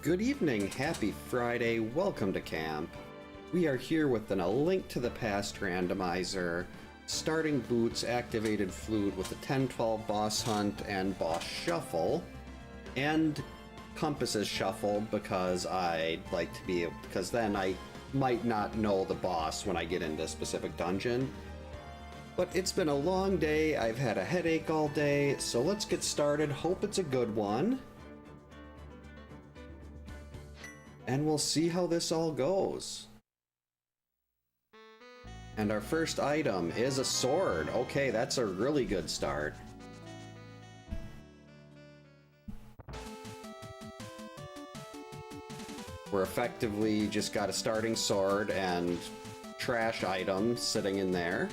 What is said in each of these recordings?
Good evening, happy Friday, welcome to camp. We are here with A Link to the Past randomizer, starting boots, activated flute with a 10-12 boss hunt and boss shuffle, and compasses shuffled because I'd like to be, because then I might not know the boss when I get into a specific dungeon. But it's been a long day, I've had a headache all day, so let's get started, hope it's a good one. And we'll see how this all goes. And our first item is a sword. Okay, that's a really good start. We're effectively just got a starting sword and trash item sitting in there.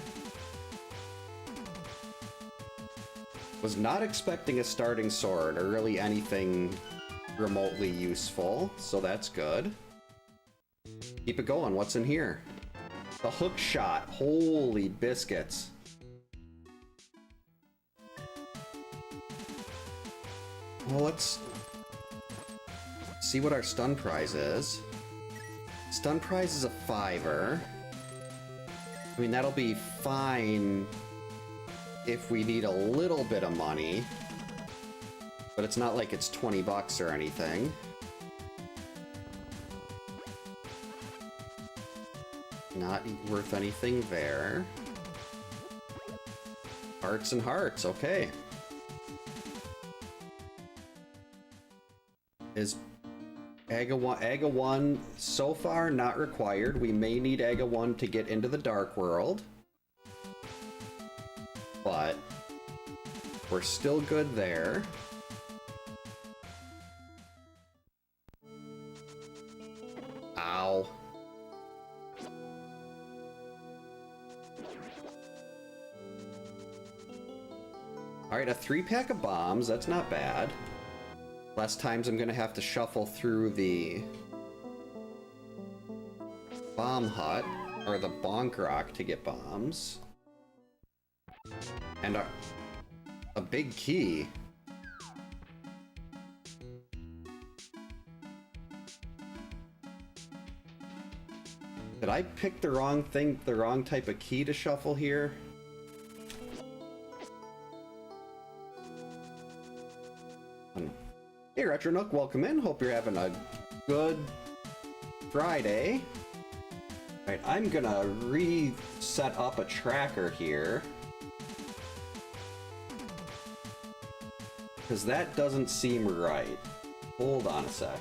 Was not expecting a starting sword or really anything remotely useful, so that's good. Keep it going. What's in here? The hook shot. Holy biscuits. Well, let's see what our stun prize is. Stun prize is a $5. I mean, that'll be fine if we need a little bit of money. But it's not like it's 20 bucks or anything. Not worth anything there. Hearts and hearts, okay. Is Aga 1 so far not required. We may need Aga 1 to get into the Dark World. But we're still good there. Ow. Alright, a 3-pack of bombs, that's not bad. Less times I'm gonna have to shuffle through the bomb hut, or the bonk rock to get bombs. And a big key. Did I pick the wrong thing, the wrong type of key to shuffle here? Hey Retro Nook, welcome in. Hope you're having a good Friday. Alright, I'm gonna reset up a tracker here. Because that doesn't seem right. Hold on a sec.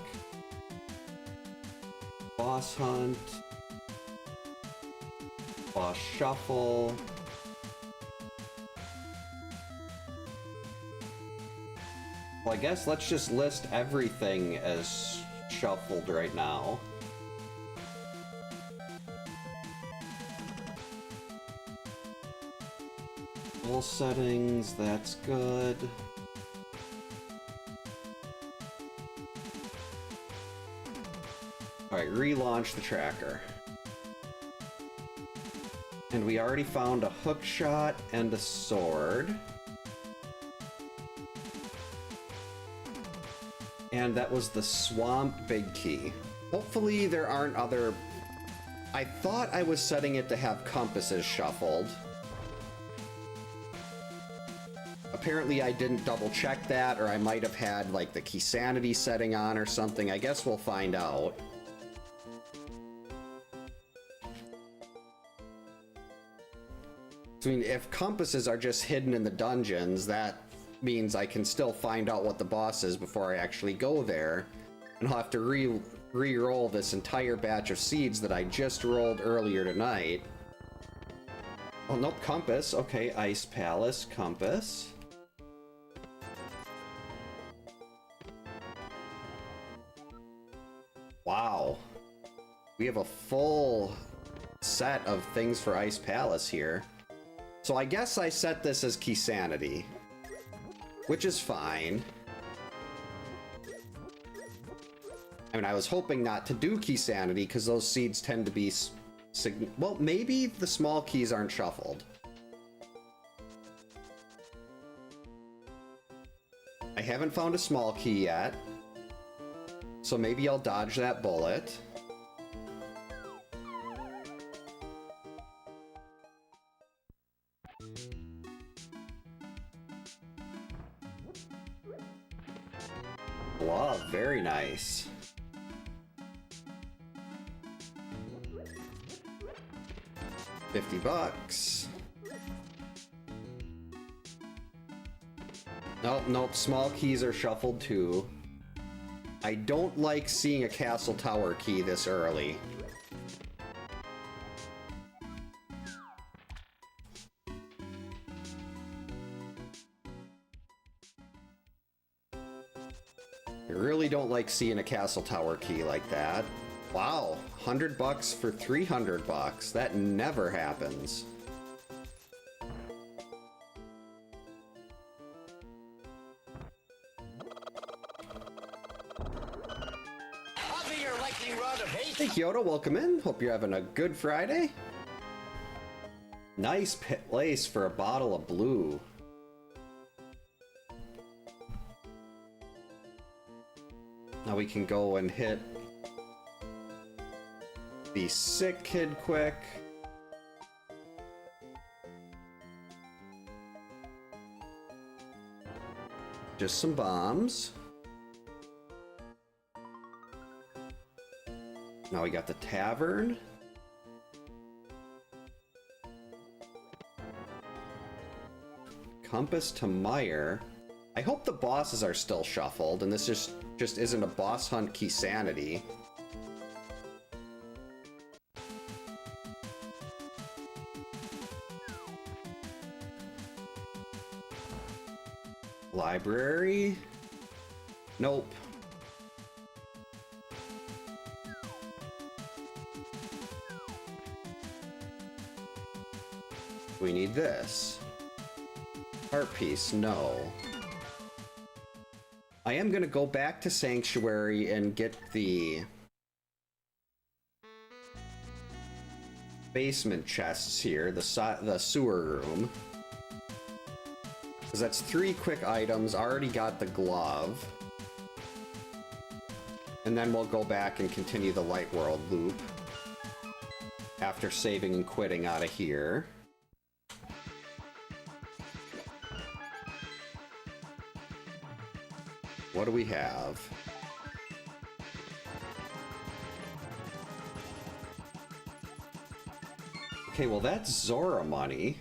Boss hunt. Boss shuffle. Well, I guess let's just list everything as shuffled right now. Full settings, that's good. Alright, relaunch the tracker. And we already found a hook shot and a sword. And that was the swamp big key. Hopefully there aren't other... I thought I was setting it to have compasses shuffled. Apparently I didn't double check that, or I might have had like the key sanity setting on or something. I guess we'll find out. I mean, if compasses are just hidden in the dungeons, that means I can still find out what the boss is before I actually go there. And I'll have to re-roll this entire batch of seeds that I just rolled earlier tonight. Oh, nope, compass. Okay, Ice Palace, compass. Wow. We have a full set of things for Ice Palace here. So I guess I set this as key sanity, which is fine. I mean, I was hoping not to do key sanity because those seeds tend to be well, maybe the small keys aren't shuffled. I haven't found a small key yet. So maybe I'll dodge that bullet. Wow, very nice. $50. Nope, nope, small keys are shuffled too. I don't like seeing a castle tower key this early. I really don't like seeing a castle tower key like that. Wow, $100 for $300. That never happens. Hey Kyoto, welcome in. Hope you're having a good Friday. Nice place for a bottle of blue. Now we can go and hit the sick kid quick. Just some bombs. Now we got the tavern. Compass to Meyer. I hope the bosses are still shuffled and this just isn't a boss hunt key sanity. Library? Nope. We need this. Art piece, no. I am gonna go back to Sanctuary and get the basement chests here, the sewer room. Because that's 3 quick items, already got the glove. And then we'll go back and continue the Light World loop. After saving and quitting out of here. What do we have? Okay, well that's Zora money.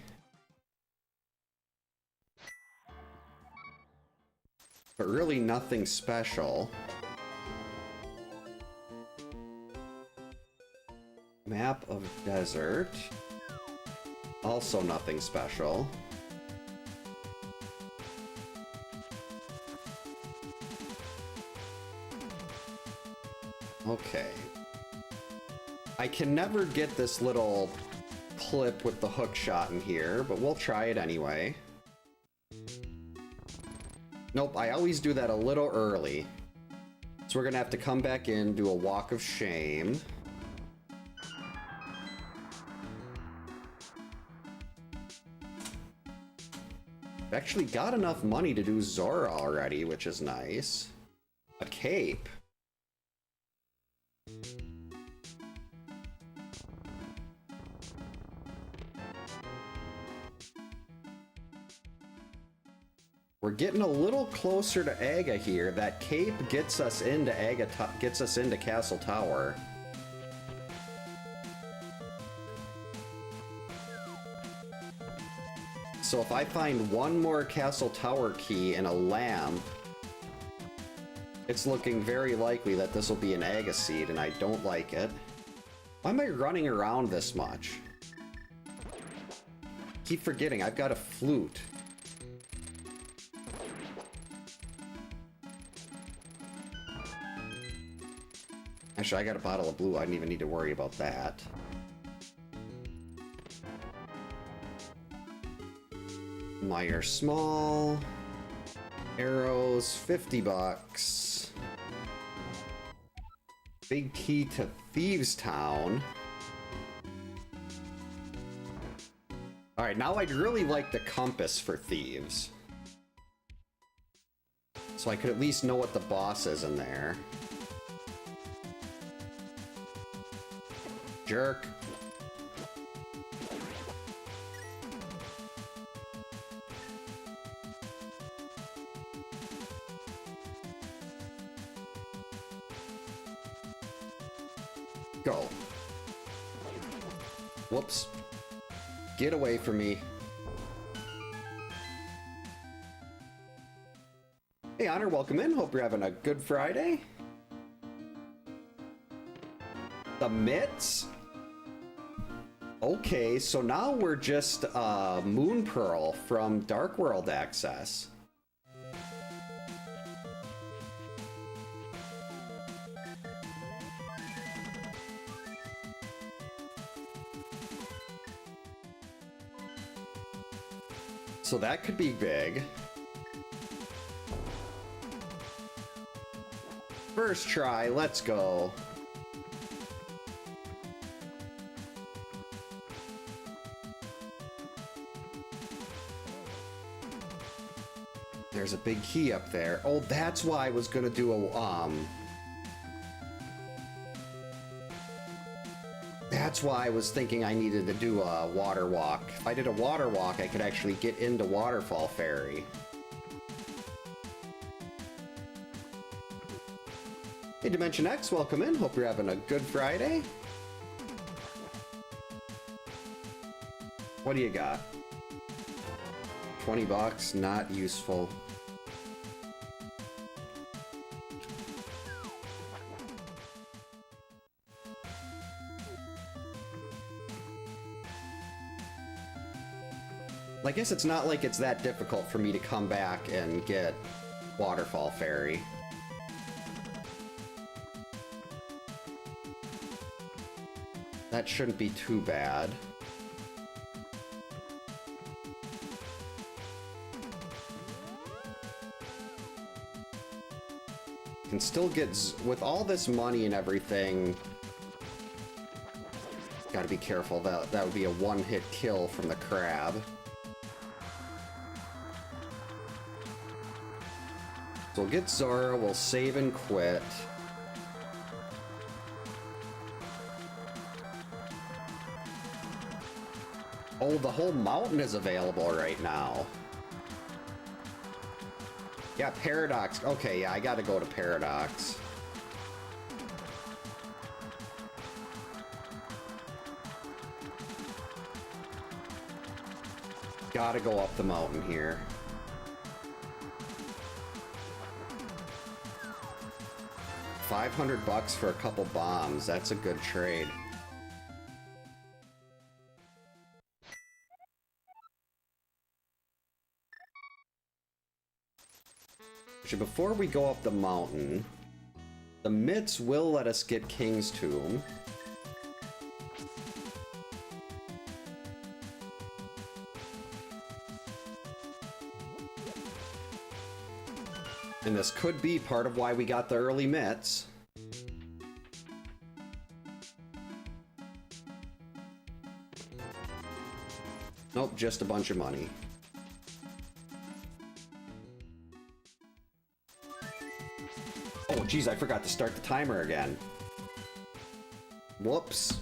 But really nothing special. Map of desert. Also nothing special. Okay. I can never get this little clip with the hook shot in here, but we'll try it anyway. Nope, I always do that a little early. So we're gonna have to come back in, do a walk of shame. I've actually got enough money to do Zora already, which is nice. A cape. We're getting a little closer to Aga here. That cape gets us into gets us into Castle Tower. So if I find one more Castle Tower key and a lamp, it's looking very likely that this will be an Aga seed, and I don't like it. Why am I running around this much? Keep forgetting, I've got a flute. Actually, I got a bottle of blue. I didn't even need to worry about that. Meyer Small. Arrows, $50. Big key to Thieves Town. Alright, now I'd really like the compass for thieves. So I could at least know what the boss is in there. Jerk. Go. Whoops. Get away from me. Hey, Honor, welcome in. Hope you're having a good Friday. The mitts? Okay, so now we're just Moon Pearl from Dark World Access. So that could be big. First try, let's go. There's a big key up there. Oh, that's why I was gonna do a, That's why I was thinking I needed to do a water walk. If I did a water walk, I could actually get into Waterfall Ferry. Hey, Dimension X, welcome in. Hope you're having a good Friday. What do you got? 20 bucks, not useful. I guess it's not like it's that difficult for me to come back and get Waterfall Ferry. That shouldn't be too bad. Can still get, with all this money and everything, gotta be careful. That would be a one-hit kill from the crab. So we'll get Zora, we'll save and quit. Oh, the whole mountain is available right now. Yeah, Paradox. Okay, yeah, I gotta go to Paradox. Gotta go up the mountain here. $500 for a couple bombs. That's a good trade. Actually, before we go up the mountain, the mitts will let us get King's Tomb. And this could be part of why we got the early mitts. Nope, just a bunch of money. Oh, geez, I forgot to start the timer again. Whoops.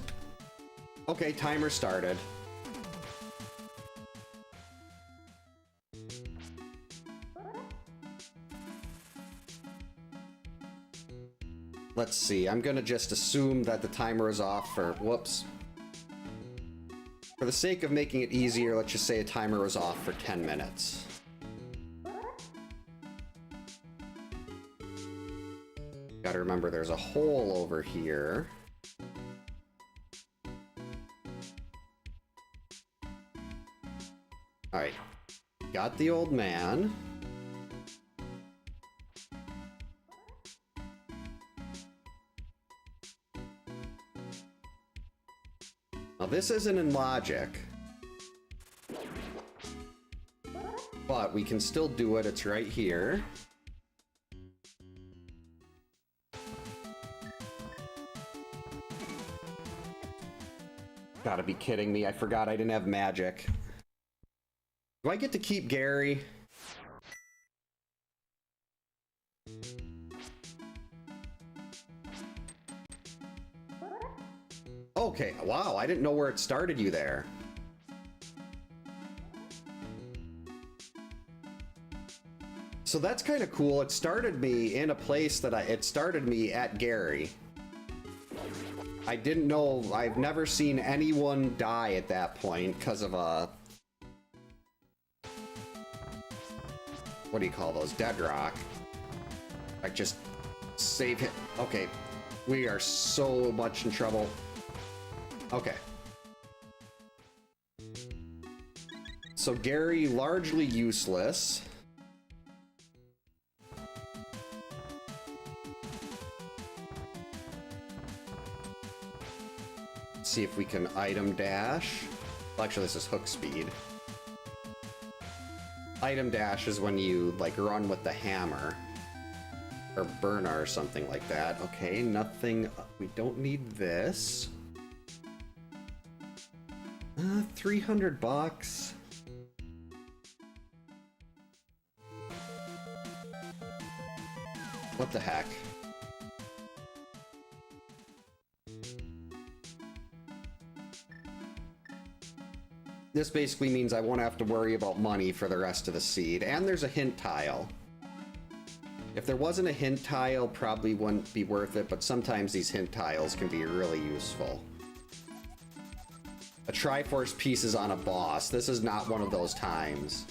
Okay, timer started. Let's see, I'm gonna just assume that the timer is off for, whoops. For the sake of making it easier, let's just say a timer was off for 10 minutes. Gotta remember there's a hole over here. Alright, got the old man. Now this isn't in logic, but we can still do it. It's right here. Gotta be kidding me. I forgot I didn't have magic. Do I get to keep Gary? Okay, wow, I didn't know where it started you there. So that's kind of cool. It started me in a place that it started me at Gary. I didn't know, I've never seen anyone die at that point because of a... What do you call those? Dead rock. I just save him. Okay. We are so much in trouble. Okay. So Gary, largely useless. See if we can item dash. Well, actually, this is hook speed. Item dash is when you, like, run with the hammer. Or burner or something like that. Okay, nothing. We don't need this. 300 bucks. What the heck? This basically means I won't have to worry about money for the rest of the seed. And there's a hint tile. If there wasn't a hint tile, probably wouldn't be worth it, but sometimes these hint tiles can be really useful. A Triforce piece is on a boss. This is not one of those times.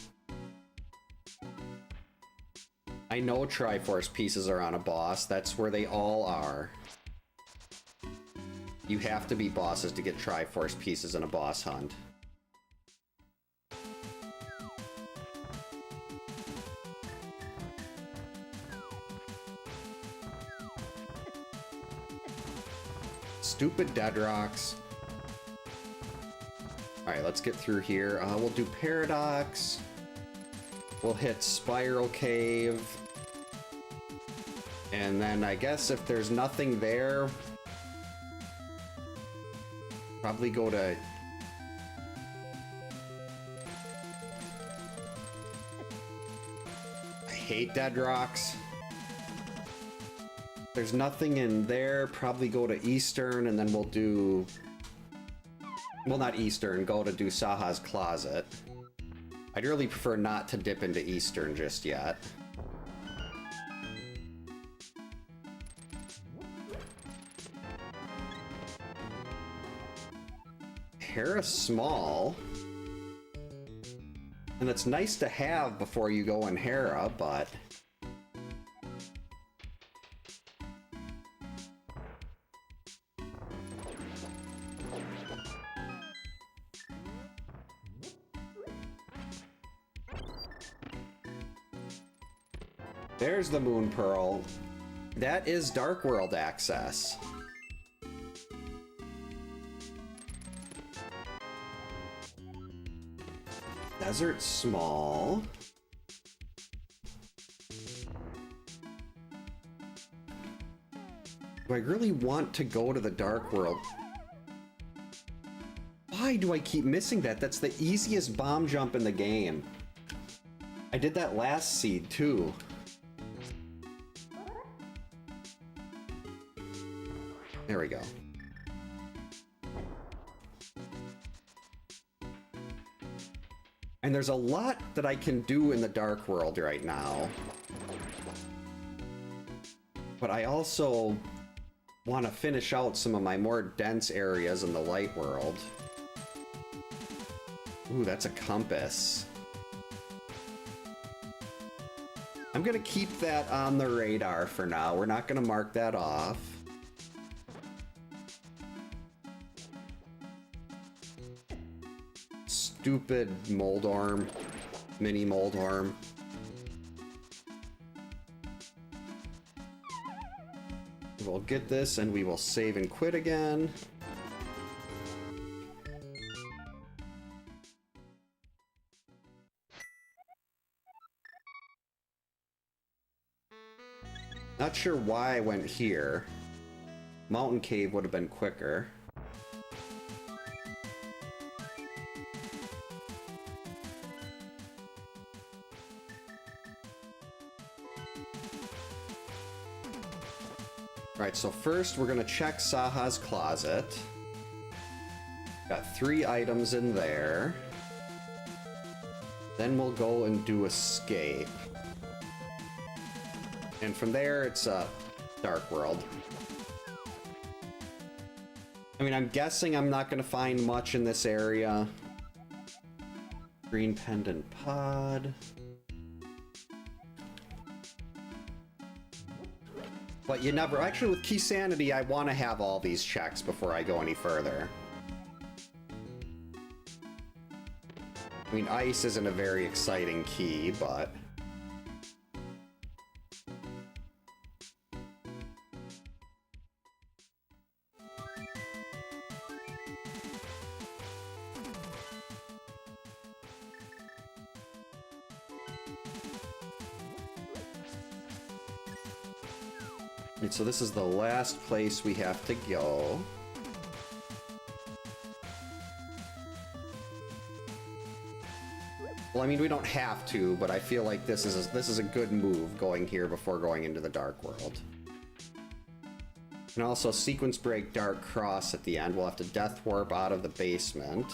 I know Triforce pieces are on a boss. That's where they all are. You have to be bosses to get Triforce pieces in a boss hunt. Stupid dead rocks. Alright, let's get through here. We'll do Paradox. We'll hit Spiral Cave. And then I guess if there's nothing there, probably go to... I hate dead rocks. There's nothing in there, probably go to Eastern, and then we'll do... Well, not Eastern, go to do Saha's Closet. I'd really prefer not to dip into Eastern just yet. Hera Small. And it's nice to have before you go in Hera, but... There's the Moon Pearl. That is Dark World access. Desert Small. Do I really want to go to the Dark World? Why do I keep missing that? That's the easiest bomb jump in the game. I did that last seed too. There we go. And there's a lot that I can do in the Dark World right now. But I also want to finish out some of my more dense areas in the Light World. Ooh, that's a compass. I'm gonna keep that on the radar for now. We're not gonna mark that off. Stupid Moldorm, mini Moldorm. We'll get this and we will save and quit again. Not sure why I went here. Mountain Cave would have been quicker. Alright, so first we're gonna check Saha's Closet. Got 3 items in there. Then we'll go and do escape. And from there, it's a dark world. I mean, I'm guessing I'm not going to find much in this area. Green pendant pod. But you never... Actually, with Key Sanity, I want to have all these checks before I go any further. I mean, ice isn't a very exciting key, but... And so this is the last place we have to go. Well, I mean, we don't have to, but I feel like this is a good move going here before going into the Dark World. And also, Sequence Break Dark Cross at the end. We'll have to Death Warp out of the basement.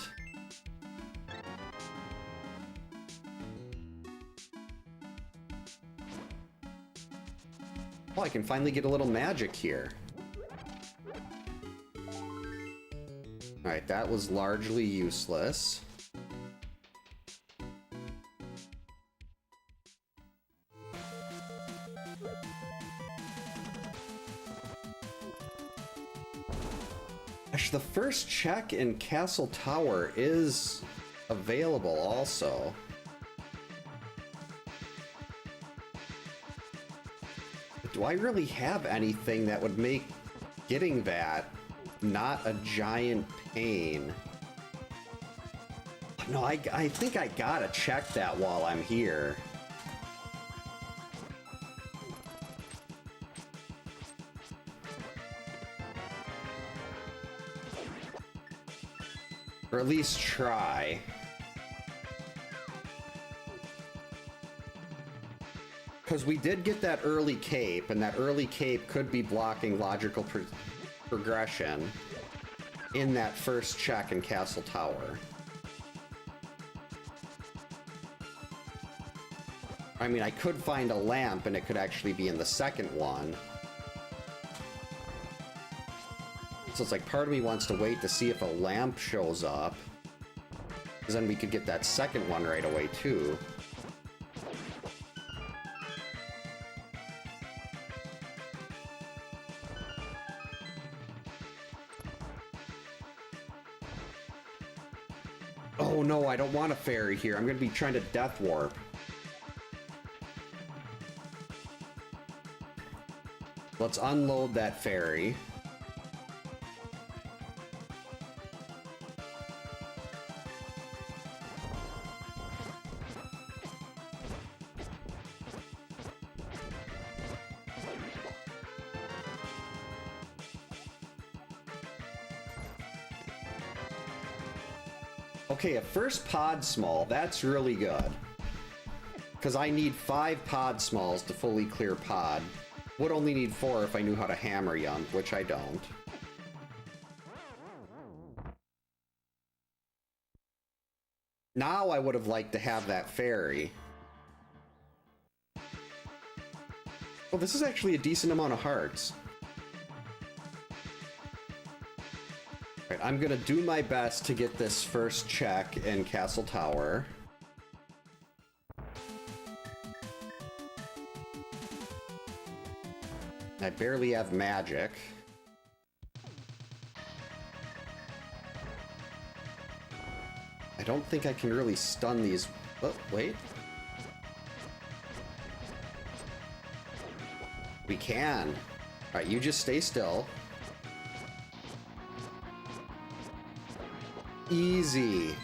Oh, I can finally get a little magic here. Alright, that was largely useless. Actually, the first check in Castle Tower is available also. Do I really have anything that would make getting that not a giant pain? No, I think I gotta check that while I'm here. Or at least try. Because we did get that early cape, and that early cape could be blocking logical progression in that first check in Castle Tower. I mean, I could find a lamp, and it could actually be in the second one. So it's like part of me wants to wait to see if a lamp shows up, because then we could get that second one right away, too. Oh no, I don't want a fairy here. I'm going to be trying to Death Warp. Let's unload that fairy. Okay, a first pod small, that's really good. Because I need 5 pod smalls to fully clear pod. Would only need 4 if I knew how to hammer Yump, which I don't. Now I would have liked to have that fairy. Oh, this is actually a decent amount of hearts. Alright, I'm gonna do my best to get this first check in Castle Tower. I barely have magic. I don't think I can really stun these... Oh, wait. We can. Alright, you just stay still. Easy.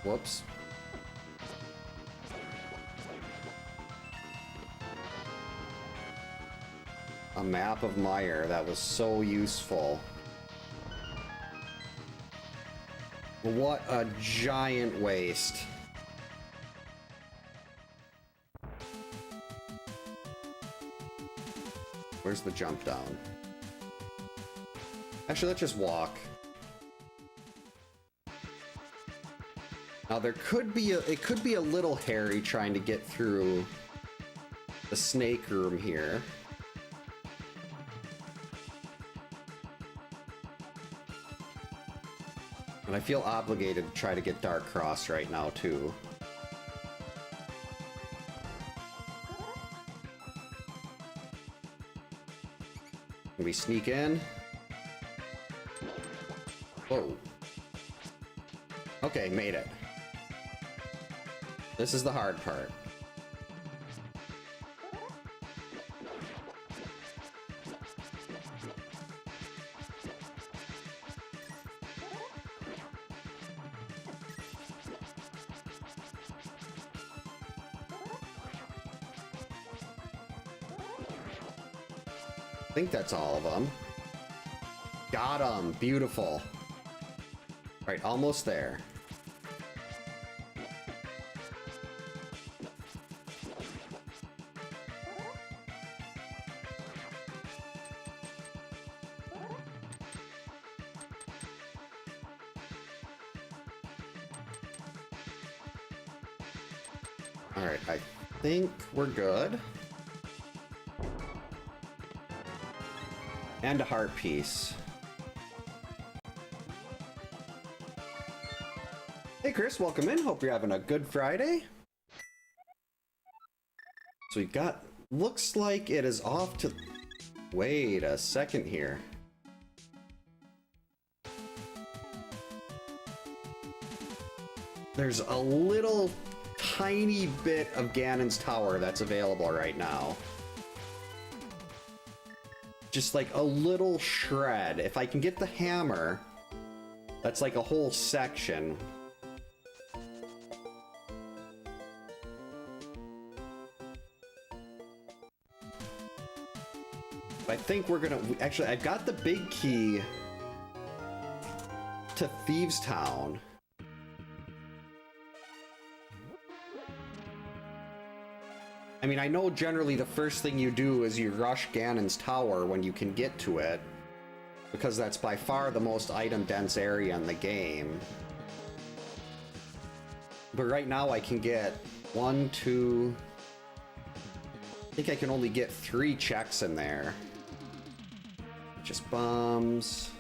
Whoops. A map of Mire, that was so useful. What a giant waste. Where's the jump down? Actually, let's just walk. Now there could be it could be a little hairy trying to get through the snake room here. And I feel obligated to try to get Dark Cross right now too. Can we sneak in? Whoa. Okay, made it. This is the hard part. I think that's all of them. Got them. Beautiful. Right, almost there. Alright, I think we're good. And a heart piece. Hey Chris, welcome in. Hope you're having a good Friday. So we've got, looks like it is off to, wait a second here. There's a little tiny bit of Ganon's Tower that's available right now. Just like a little shred. If I can get the hammer, that's like a whole section. I think we're gonna, actually, I've got the big key to Thieves Town. I mean, I know generally the first thing you do is you rush Ganon's Tower when you can get to it, because that's by far the most item-dense area in the game. But right now I can get 1, 2... I think I can only get 3 checks in there. Just bums.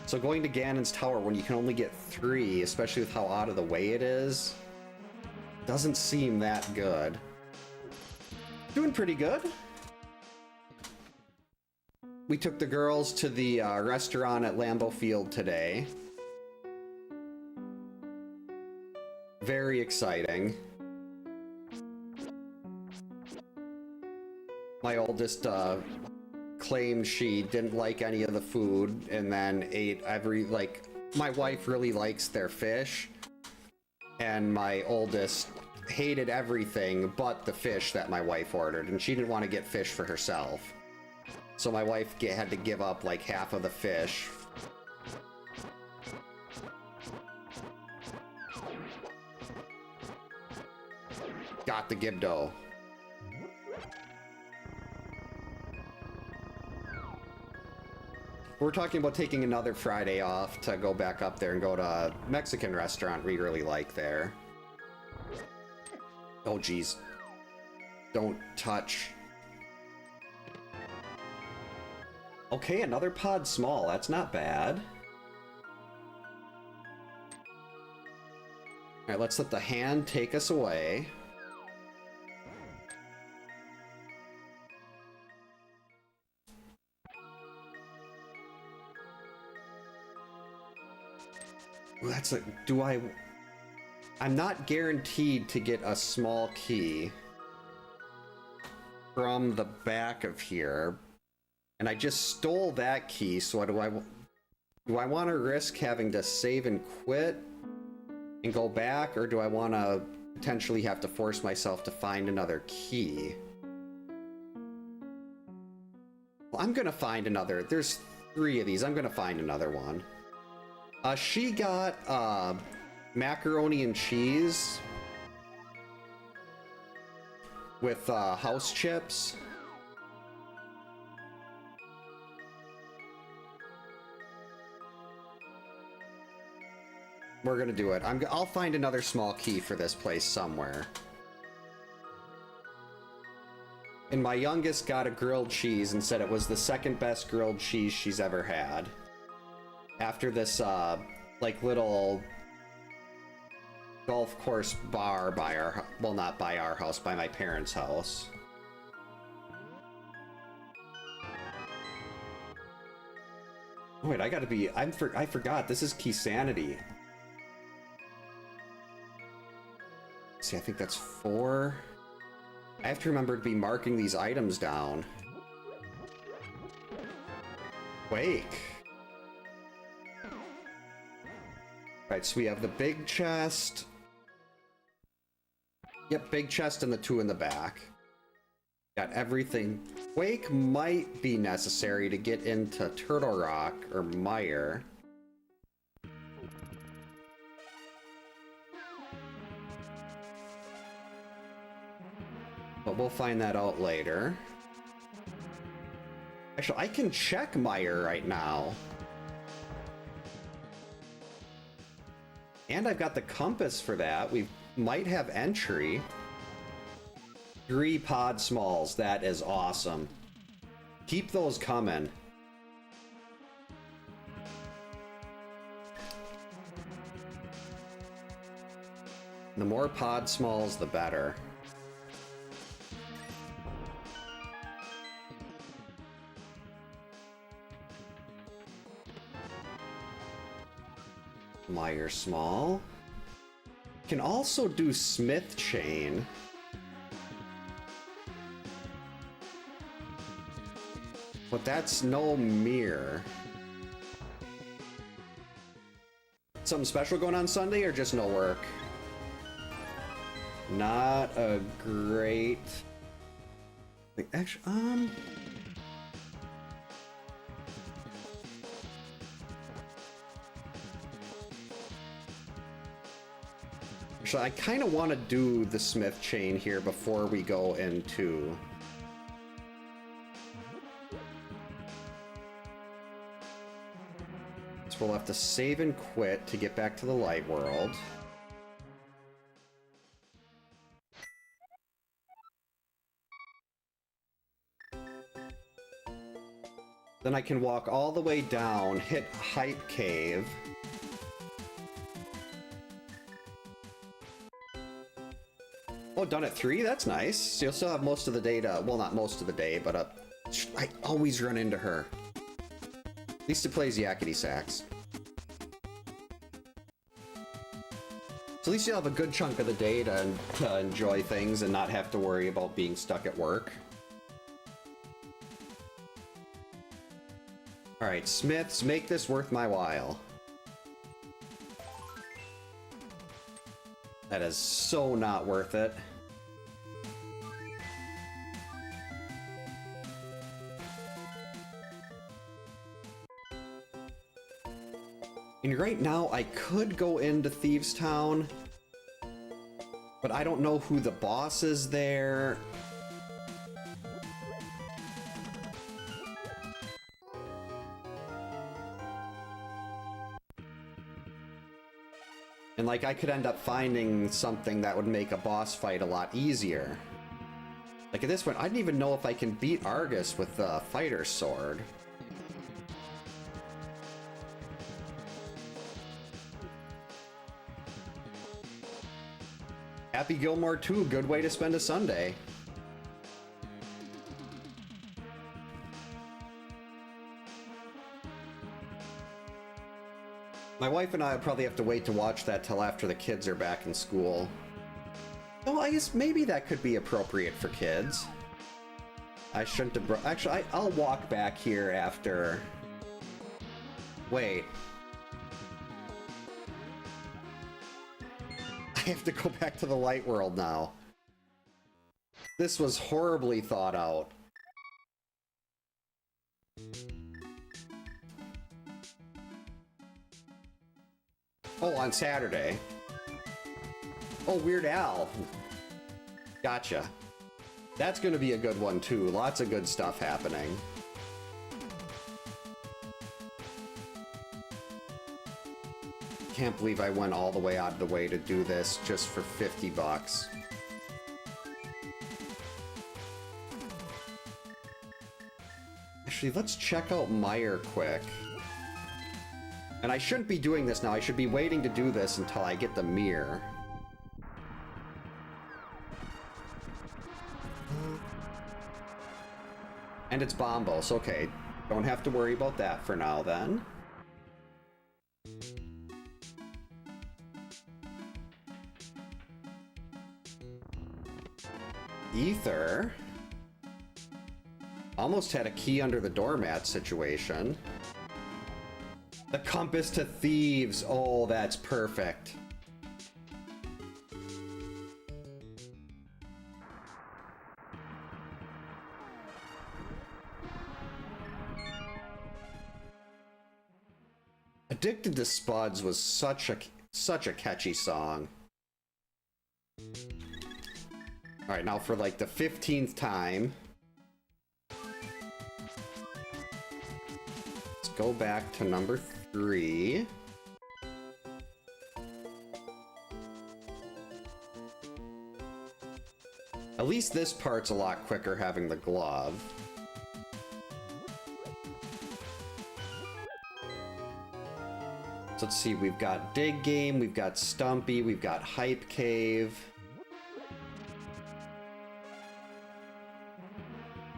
So going to Ganon's Tower when you can only get 3, especially with how out of the way it is, doesn't seem that good. Doing pretty good. We took the girls to the restaurant at Lambeau Field today. Very exciting. My oldest claimed she didn't like any of the food and then ate every, like, my wife really likes their fish. And my oldest hated everything but the fish that my wife ordered, and she didn't want to get fish for herself. So my wife had to give up like half of the fish. Got the Gibdo. We're talking about taking another Friday off to go back up there and go to a Mexican restaurant we really like there. Oh geez. Don't touch. Okay, another pod small. That's not bad. Alright, let's let the hand take us away. That's a, I'm not guaranteed to get a small key from the back of here, and I just stole that key, so do I want to risk having to save and quit and go back, or do I want to potentially have to force myself to find another key? Well, I'm gonna find another. There's 3 of these. I'm gonna find another one. She got macaroni and cheese with house chips. we're gonna do it. I'll find another small key for this place somewhere. And my youngest got a grilled cheese and said it was the second best grilled cheese she's ever had. After this, like, little golf course bar by our... Well, not by our house, by my parents' house. Wait, I gotta be... I forgot, this is Key Sanity. See, I think that's 4... I have to remember to be marking these items down. Wake. Right, so we have the big chest. Yep, big chest and the 2 in the back. Got everything. Wake might be necessary to get into Turtle Rock or Mire. But we'll find that out later. Actually, I can check Mire right now. And I've got the compass for that. We might have entry. 3 pod smalls. That is awesome. Keep those coming. The more pod smalls, the better. Mire small. Can also do smith chain. But that's no mirror. Something special going on Sunday or just no work? Not a great... Actually, Actually, I kind of want to do the smith chain here before we go into... So we'll have to save and quit to get back to the light world. Then I can walk all the way down, hit Hype Cave. Oh, done at 3? That's nice. So you'll still have most of the day to... Well, not most of the day, but I always run into her. At least it plays yakety sax. So at least you'll have a good chunk of the day to enjoy things and not have to worry about being stuck at work. Alright, Smiths, make this worth my while. That is so not worth it. And right now, I could go into Thieves Town, but I don't know who the boss is there. And like, I could end up finding something that would make a boss fight a lot easier. Like at this point, I didn't even know if I can beat Argus with the fighter sword. Happy Gilmore 2, good way to spend a Sunday. My wife and I would probably have to wait to watch that till after the kids are back in school. Oh, I guess maybe that could be appropriate for kids. I shouldn't have actually, I'll walk back here after... Wait. I have to go back to the light world now. This was horribly thought out. Oh, on Saturday. Oh, Weird Al. Gotcha. That's gonna be a good one too. Lots of good stuff happening. Can't believe I went all the way out of the way to do this just for 50 bucks. Actually, let's check out Meyer quick. And I shouldn't be doing this now. I should be waiting to do this until I get the mirror. And it's Bombos. Okay, don't have to worry about that for now then. Ether. Almost had a key under the doormat situation. The compass to thieves. Oh, that's perfect. Addicted to Spuds was such a catchy song. All right, now for like the 15th time. Let's go back to number 3. At least this part's a lot quicker having the glove. So let's see, we've got Dig Game, we've got Stumpy, we've got Hype Cave.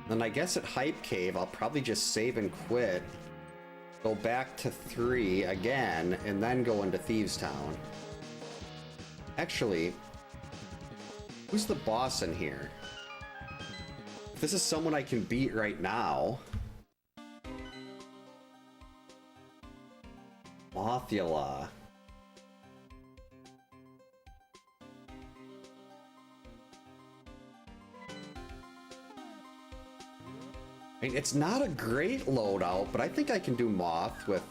Then I guess at Hype Cave, I'll probably just save and quit. Go back to 3 again, and then go into Thieves Town. Actually, who's the boss in here? If this is someone I can beat right now... Mothula. I mean, it's not a great loadout, but I think I can do Moth with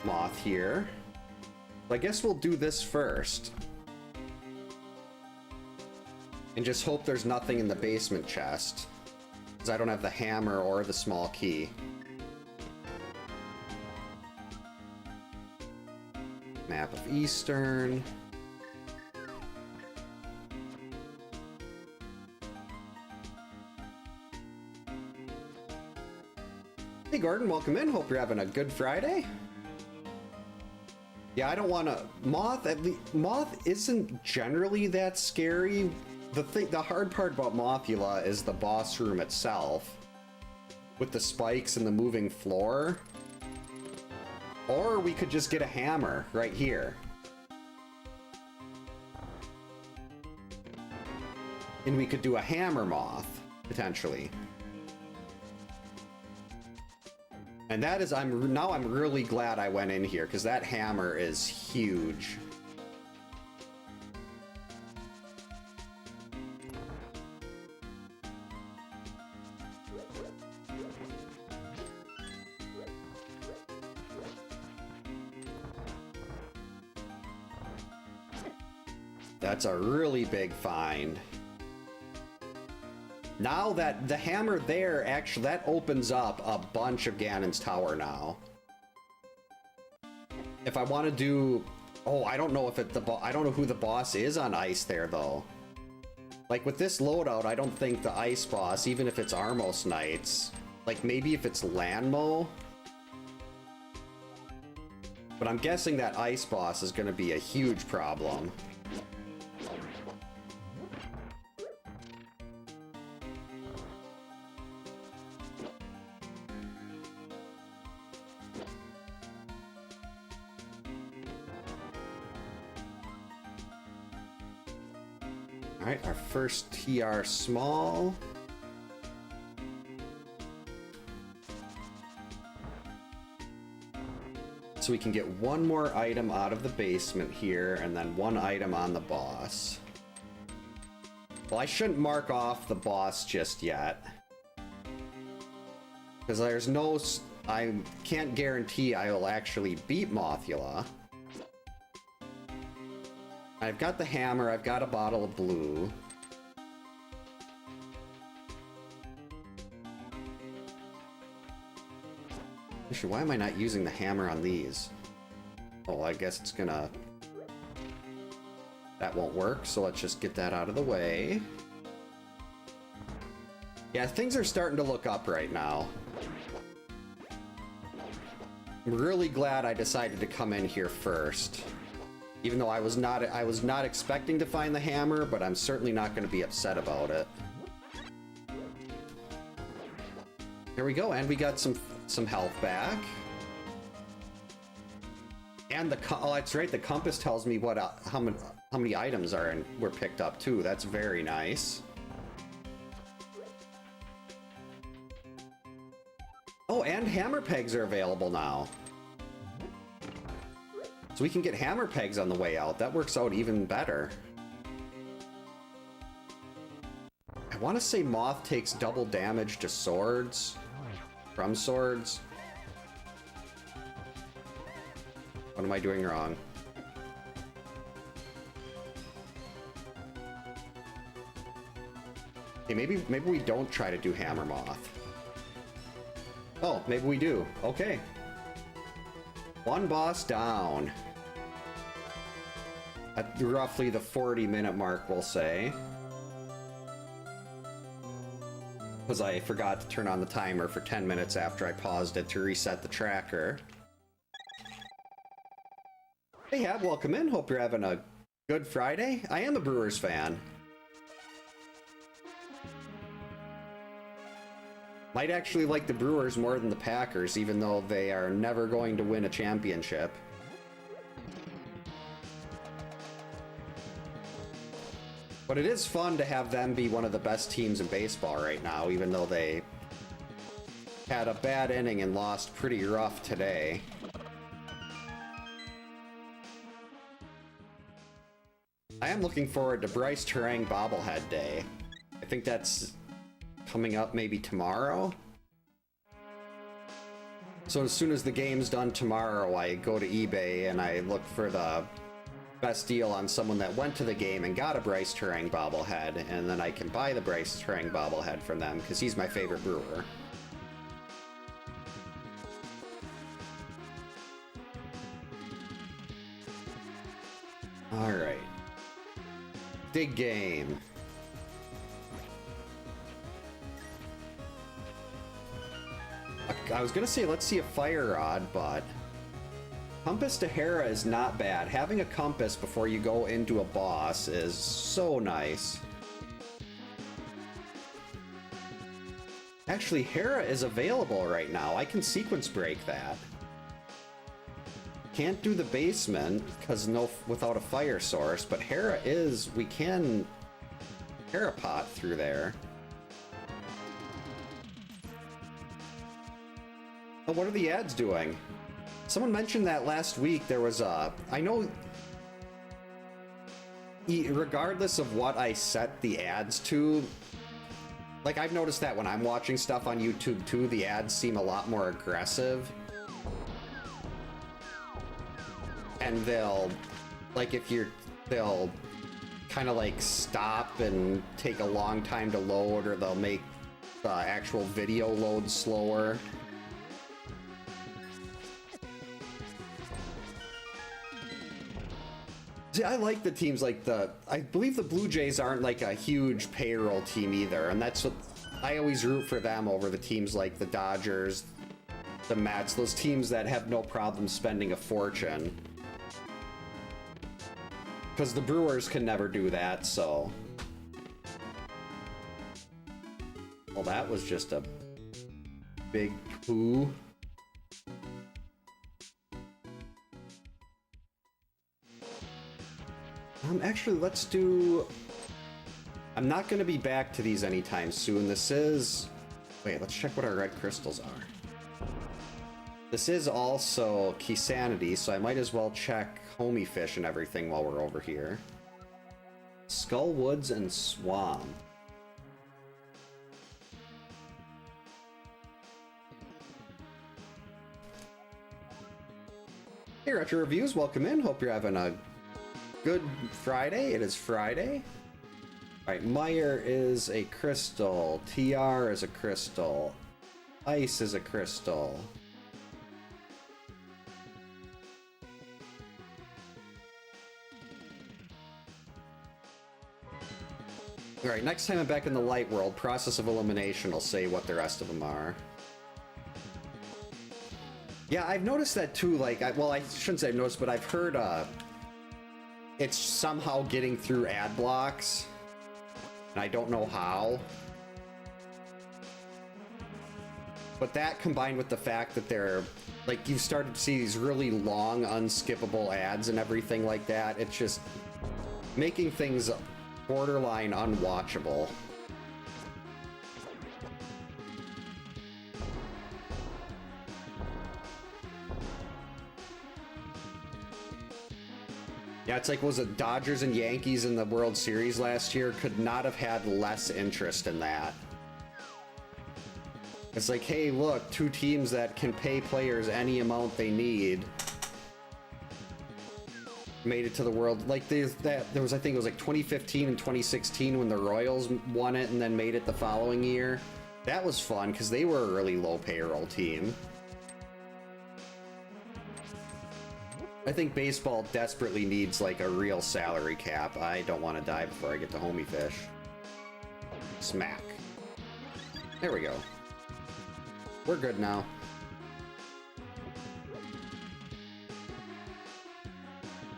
Moth here. I guess we'll do this first. And just hope there's nothing in the basement chest, because I don't have the hammer or the small key. Map of Eastern. Hey Gordon, welcome in. Hope you're having a good Friday. Yeah, I don't want to... Moth, at least... Moth isn't generally that scary. The hard part about Mothula is the boss room itself. With the spikes and the moving floor. Or we could just get a hammer right here. And we could do a hammer Moth, potentially. And that is, now I'm really glad I went in here, because that hammer is huge. That's a really big find. Now that the hammer there, actually, that opens up a bunch of Ganon's Tower now. If I want to do... Oh, I don't know if I don't know who the boss is on ice there, though. Like, with this loadout, I don't think the ice boss, even if it's Armos Knights... Like, maybe if it's Lanmo? But I'm guessing that ice boss is going to be a huge problem. Alright, our first TR small. So we can get one more item out of the basement here, and then one item on the boss. Well, I shouldn't mark off the boss just yet. Because there's no... I can't guarantee I will actually beat Mothula. I've got the hammer, I've got a bottle of blue. Actually, why am I not using the hammer on these? Oh, I guess it's gonna... That won't work, so let's just get that out of the way. Yeah, things are starting to look up right now. I'm really glad I decided to come in here first. Even though I was not expecting to find the hammer, but I'm certainly not going to be upset about it. There we go, and we got some health back. And oh, that's right, the compass tells me what how many items were picked up too. That's very nice. Oh, and hammer pegs are available now. So we can get hammer pegs on the way out. That works out even better. I want to say Moth takes double damage to swords. From swords. What am I doing wrong? Okay, maybe we don't try to do Hammer Moth. Oh, maybe we do. Okay. One boss down. At roughly the 40-minute mark, we'll say. Because I forgot to turn on the timer for 10 minutes after I paused it to reset the tracker. Hey, Hab, welcome in. Hope you're having a good Friday. I am a Brewers fan. Might actually like the Brewers more than the Packers, even though they are never going to win a championship. But it is fun to have them be one of the best teams in baseball right now, even though they had a bad inning and lost pretty rough today. I am looking forward to Bryce Terang bobblehead day. I think that's coming up maybe tomorrow. So as soon as the game's done tomorrow, I go to eBay and I look for the best deal on someone that went to the game and got a Bryce Terang bobblehead, and then I can buy the Bryce Terang bobblehead from them because he's my favorite brewer. All right. Big game. I was gonna say let's see a fire rod, but compass to Hera is not bad. Having a compass before you go into a boss is so nice. Actually, Hera is available right now. I can sequence break that. Can't do the basement because without a fire source, but Hera is, we can Hera pot through there. Oh, what are the ads doing? Someone mentioned that last week there was a... I know... Regardless of what I set the ads to... Like, I've noticed that when I'm watching stuff on YouTube too, the ads seem a lot more aggressive. And they'll... Like, they'll kind of, like, stop and take a long time to load, or they'll make the actual video load slower. See, I like the teams like I believe the Blue Jays aren't like a huge payroll team either, and that's what I always root for them over the teams like the Dodgers, the Mets, those teams that have no problem spending a fortune. Because the Brewers can never do that, so. Well, that was just a big poo. Actually, let's do... I'm not going to be back to these anytime soon. This is... Wait, let's check what our red crystals are. This is also Keysanity, so I might as well check Homie Fish and everything while we're over here. Skull Woods and Swamp. Hey, Retro Reviews, welcome in. Hope you're having a good Friday. It is Friday. Alright, Meyer is a crystal. TR is a crystal. Ice is a crystal. Alright, next time I'm back in the light world, process of elimination will say what the rest of them are. Yeah, I've noticed that too, like, well, I shouldn't say I've noticed, but I've heard, it's somehow getting through ad blocks, and I don't know how. But that combined with the fact that they're, like, you've started to see these really long, unskippable ads and everything like that, it's just making things borderline unwatchable. Yeah, it's like, was it Dodgers and Yankees in the World Series last year? Could not have had less interest in that. It's like, hey, look, two teams that can pay players any amount they need made it to the world. Like, there was, I think it was like 2015 and 2016 when the Royals won it and then made it the following year. That was fun because they were a really low payroll team. I think baseball desperately needs like a real salary cap. I don't want to die before I get to homie fish. Smack. There we go. We're good now.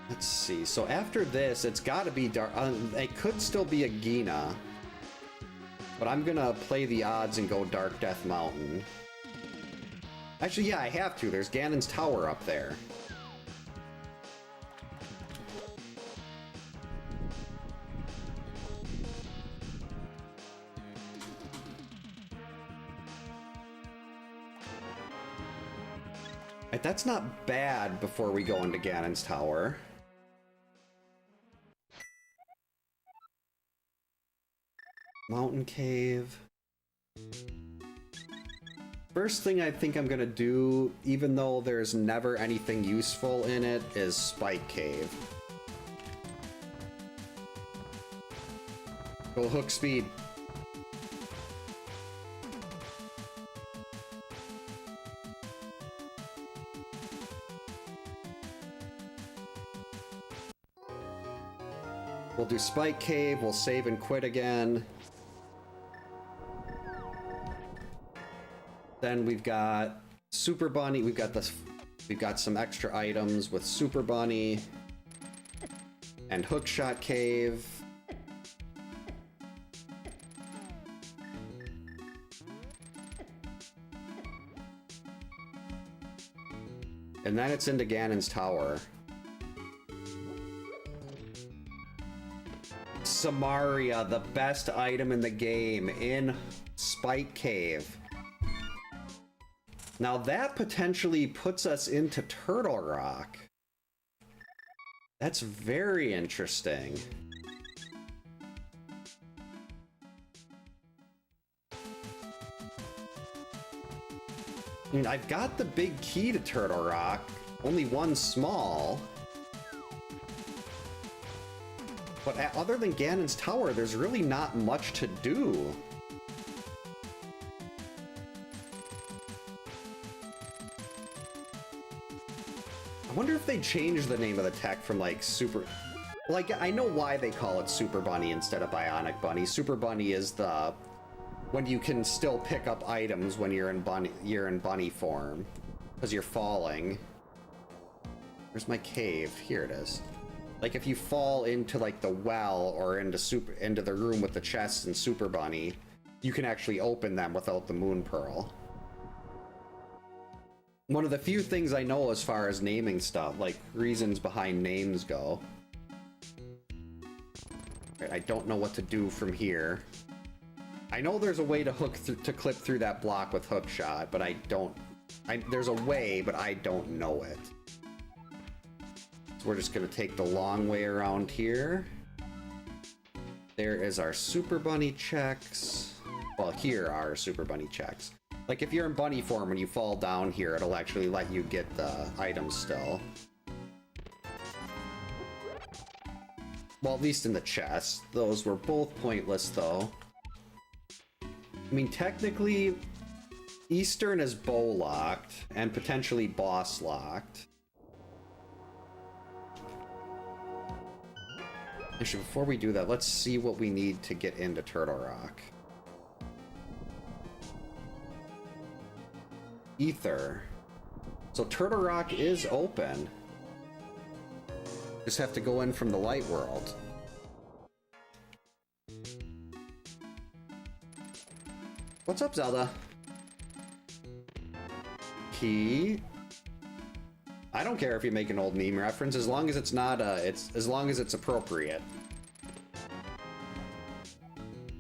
Let's see. So after this, it's got to be dark. It could still be a Gina, but I'm gonna play the odds and go Dark Death Mountain. Actually, yeah, I have to. There's Ganon's Tower up there. Right, that's not bad before we go into Ganon's Tower. Mountain Cave. First thing I think I'm gonna do, even though there's never anything useful in it, is Spike Cave. Go hook speed. We'll do Spike Cave, we'll save and quit again. Then we've got Super Bunny, we've got some extra items with Super Bunny and Hookshot Cave. And then it's into Ganon's Tower. Samaria, the best item in the game, in Spike Cave. Now that potentially puts us into Turtle Rock. That's very interesting. I mean, I've got the big key to Turtle Rock, only one small. But other than Ganon's Tower, there's really not much to do. I wonder if they changed the name of the tech from like Super... Like, I know why they call it Super Bunny instead of Bionic Bunny. Super Bunny is the... when you can still pick up items when you're in bunny form. Because you're falling. Where's my cave? Here it is. Like, if you fall into, like, the well or into the room with the chests and Super Bunny, you can actually open them without the Moon Pearl. One of the few things I know as far as naming stuff, like, reasons behind names go. Right, I don't know what to do from here. I know there's a way to clip through that block with Hookshot, but there's a way, but I don't know it. We're just gonna take the long way around here. There is our Super Bunny checks. Well, here are our Super Bunny checks. Like, if you're in bunny form, when you fall down here, it'll actually let you get the items still. Well, at least in the chest. Those were both pointless, though. I mean, technically, Eastern is bow-locked, and potentially boss-locked. Actually, before we do that, let's see what we need to get into Turtle Rock. Ether. So Turtle Rock is open. Just have to go in from the light world. What's up, Zelda? Key. I don't care if you make an old meme reference, as long as it's not as long as it's appropriate.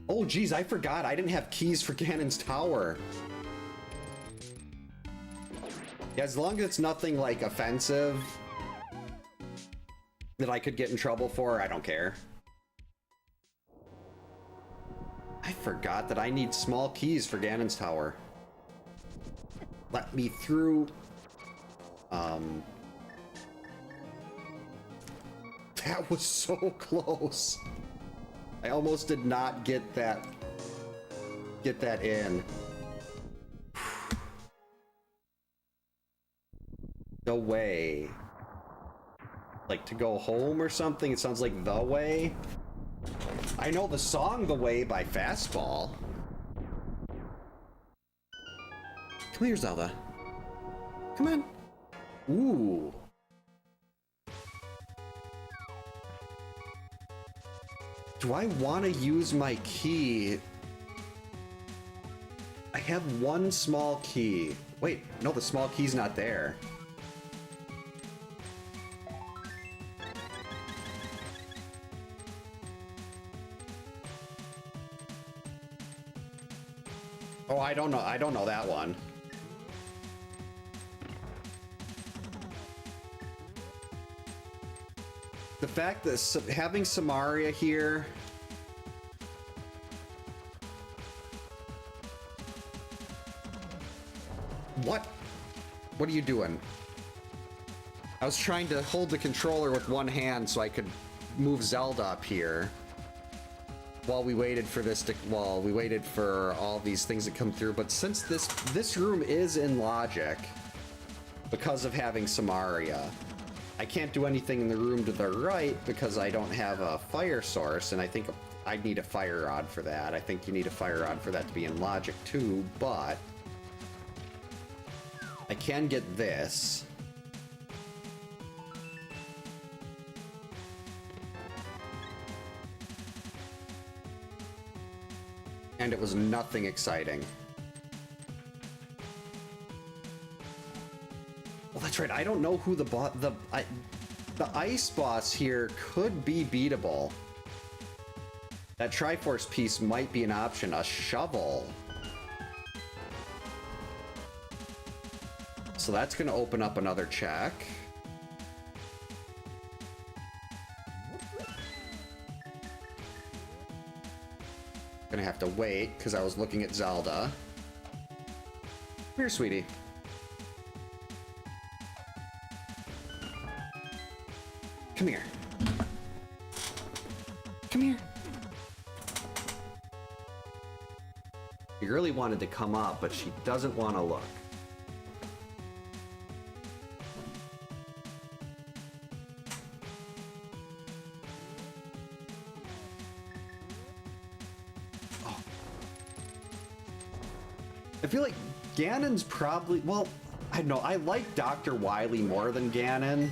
Oh geez, I forgot I didn't have keys for Ganon's tower. Yeah, as long as it's nothing like offensive that I could get in trouble for, I don't care. I forgot that I need small keys for Ganon's tower. Let me through. That was so close. I almost did not get that in. No way. Like to go home or something? It sounds like The Way. I know the song The Way by Fastball. Come here, Zelda. Come on. Ooh. Do I want to use my key? I have one small key. Wait, no, the small key's not there. Oh, I don't know that one. The fact that having Samaria here... What? What are you doing? I was trying to hold the controller with one hand so I could move Zelda up here. While we waited for this to, while we waited for all these things to come through, but since this room is in logic because of having Samaria, I can't do anything in the room to the right because I don't have a fire source, and I think I'd need a fire rod for that. I think you need a fire rod for that to be in logic too, but I can get this. And it was nothing exciting. Well, that's right. I don't know who the ice boss here could be beatable. That Triforce piece might be an option. A shovel. So that's going to open up another check. Gonna have to wait because I was looking at Zelda. Come here, sweetie. Come here. Come here. She really wanted to come up, but she doesn't want to look. I feel like Ganon's probably, well, I don't know, I like Dr. Wily more than Ganon.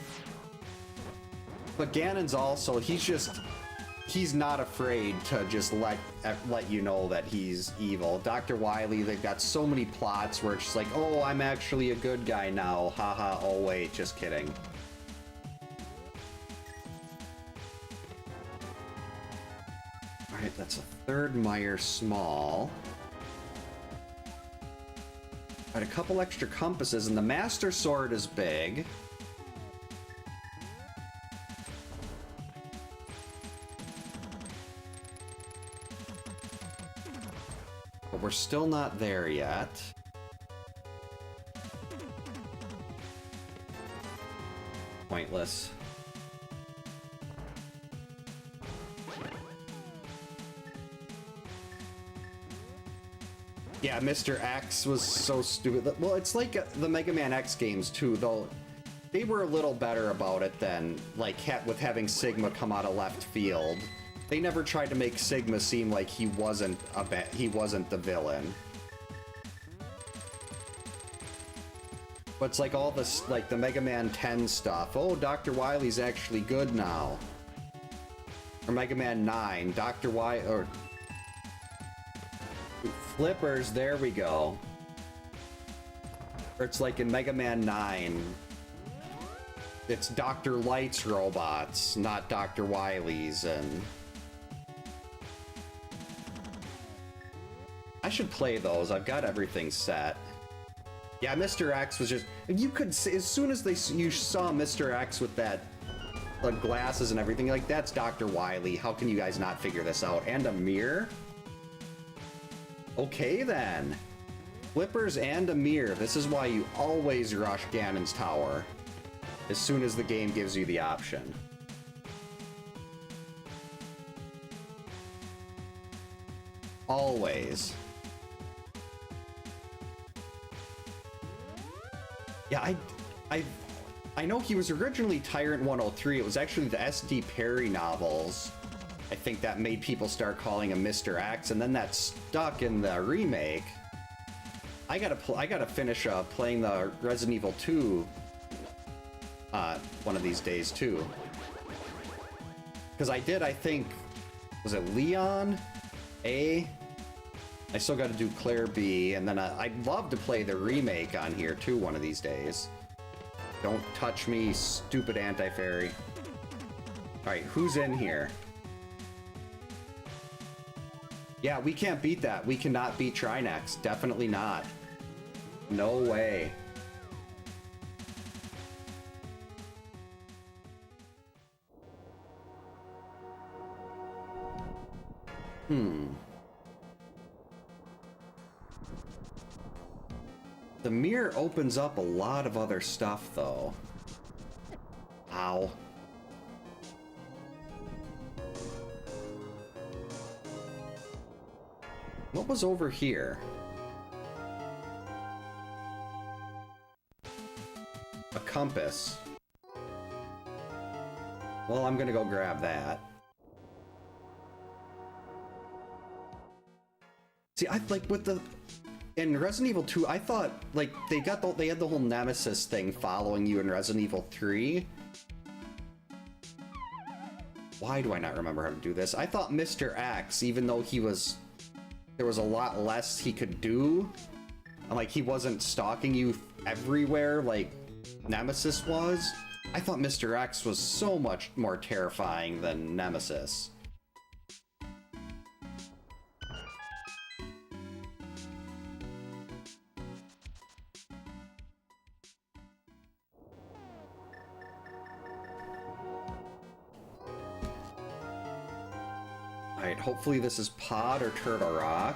But Ganon's also, he's not afraid to just let you know that he's evil. Dr. Wily, they've got so many plots where it's just like, oh, I'm actually a good guy now. Haha, oh wait, just kidding. Alright, that's a third Meyer small. Got a couple extra compasses, and the Master Sword is big. But we're still not there yet. Pointless. Yeah, Mr. X was so stupid. Well, it's like the Mega Man X games too, though. They were a little better about it than, like, with having Sigma come out of left field. They never tried to make Sigma seem like he wasn't the villain. But it's like all this, like the Mega Man 10 stuff. Oh, Dr. Wily's actually good now. Or Mega Man 9, Dr. Wily, or Flippers, there we go. Or it's like in Mega Man 9, it's Dr. Light's robots, not Dr. Wily's, and I should play those. I've got everything set. Yeah, Mr. X was just... You could see, as soon as you saw Mr. X with that... the glasses and everything, like, that's Dr. Wily. How can you guys not figure this out? And a mirror? Okay, then. Flippers and a mirror. This is why you always rush Ganon's Tower. As soon as the game gives you the option. Always. Yeah, I know he was originally Tyrant 103. It was actually the S.D. Perry novels, I think, that made people start calling him Mr. X, and then that stuck in the remake. I gotta finish playing the Resident Evil 2 one of these days too. Because I think, was it Leon A? I still got to do Claire B, and then I'd love to play the remake on here too one of these days. Don't touch me, stupid anti-fairy. Alright, who's in here? Yeah, we can't beat that. We cannot beat Trinex. Definitely not. No way. The mirror opens up a lot of other stuff, though. Ow. What was over here? A compass. Well, I'm gonna go grab that. See, I like with the... In Resident Evil 2, I thought, like, they had the whole Nemesis thing following you in Resident Evil 3. Why do I not remember how to do this? I thought Mr. X, even though there was a lot less he could do, and, like, he wasn't stalking you everywhere like Nemesis was, I thought Mr. X was so much more terrifying than Nemesis. Alright, hopefully this is Pod or Turtle Rock.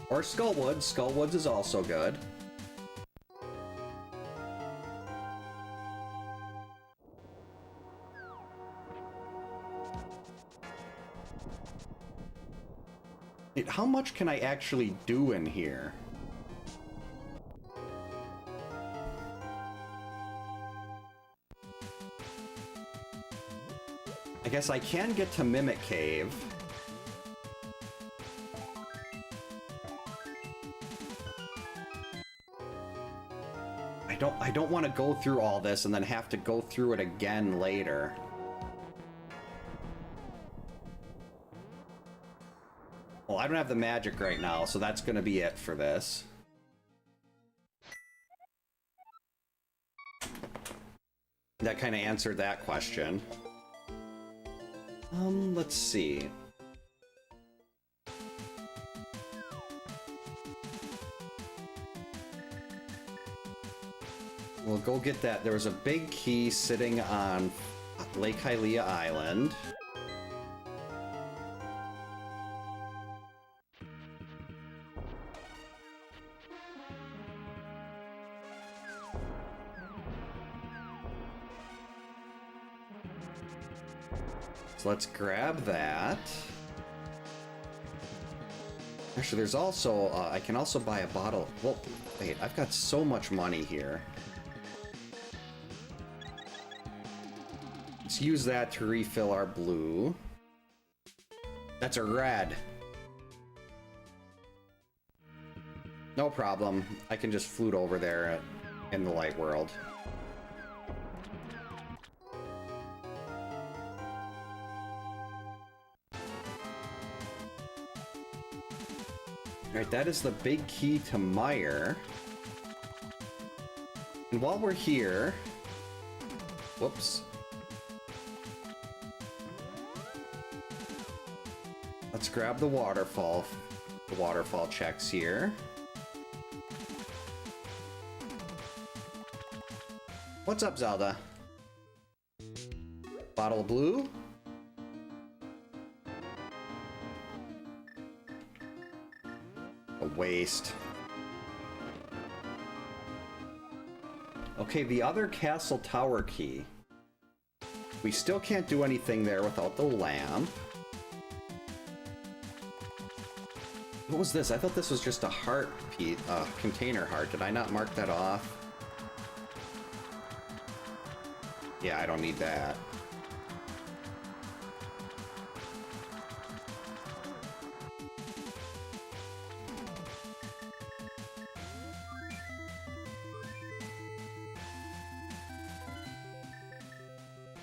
Or Skullwood. Skullwoods is also good. Wait, how much can I actually do in here? I guess I can get to Mimic Cave. I don't want to go through all this and then have to go through it again later. Well, I don't have the magic right now, so that's going to be it for this. That kind of answered that question. Let's see. We'll go get that. There was a big key sitting on Lake Hylia Island. So let's grab that. Actually, there's also, I can also buy a bottle. Well, wait, I've got so much money here. Let's use that to refill our blue. That's a red. No problem. I can just flute over there in the light world. Alright, that is the big key to Meyer. And while we're here... Whoops. Let's grab the waterfall checks here. What's up, Zelda? Bottle of blue? A waste. Okay, the other castle tower key. We still can't do anything there without the lamp. What was this? I thought this was just a heart piece, container heart. Did I not mark that off? Yeah, I don't need that.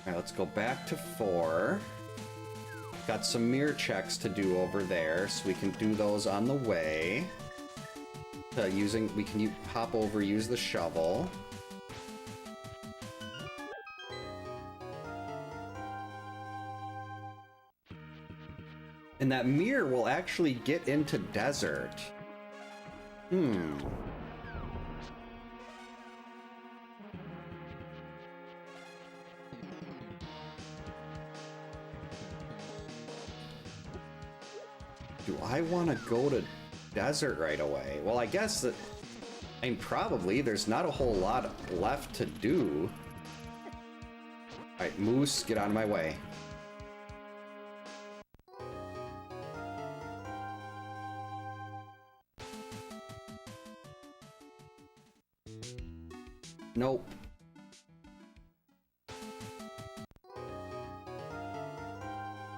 Alright, let's go back to 4. Got some mirror checks to do over there, so we can do those on the way. We can hop over, use the shovel. And that mirror will actually get into desert. Do I want to go to desert right away? Well, I guess that... I mean, probably. There's not a whole lot left to do. Alright, Moose, get out of my way. Nope.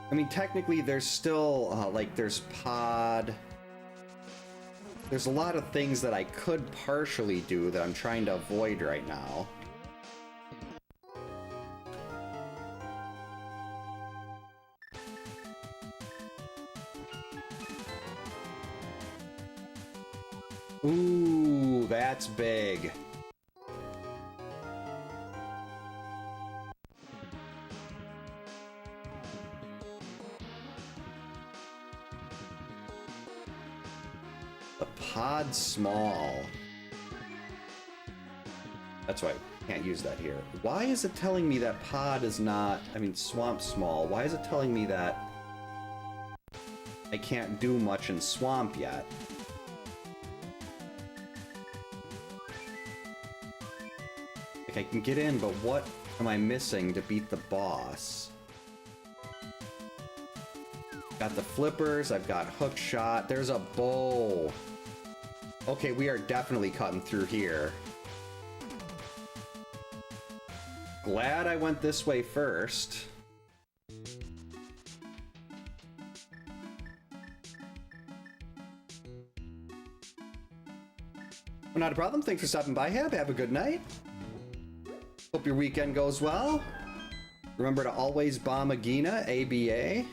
I mean, technically, there's still, like, there's pod. There's a lot of things that I could partially do that I'm trying to avoid right now. Ooh, that's big. Pod small. That's why I can't use that here. Why is it telling me that pod is not, I mean, swamp small? Why is it telling me that I can't do much in swamp yet? Like, I can get in, but what am I missing to beat the boss? Got the flippers, I've got hook shot, there's a bow. Okay, we are definitely cutting through here. Glad I went this way first. Well, not a problem. Thanks for stopping by, Hab. Have a good night. Hope your weekend goes well. Remember to always bomb Agina, ABA.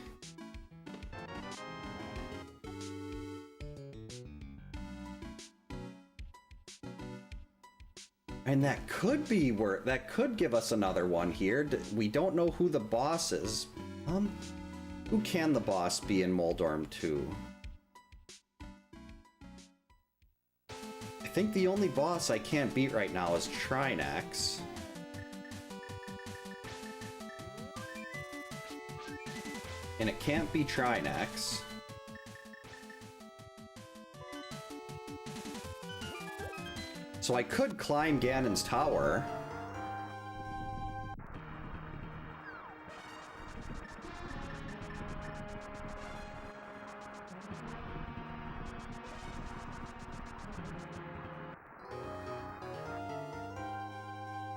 And that could be where, that could give us another one here. We don't know who the boss is. Who can the boss be in Moldorm 2? I think the only boss I can't beat right now is Trinex. And it can't be Trinex. So I could climb Ganon's tower.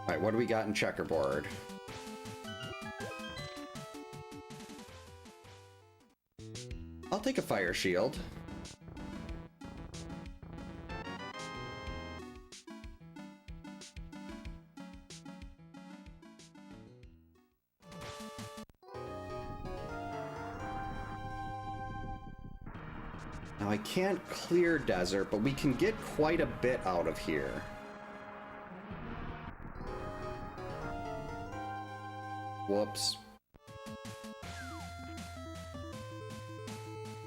Alright, what do we got in checkerboard? take a fire shield. Now I can't clear desert, but we can get quite a bit out of here. Whoops.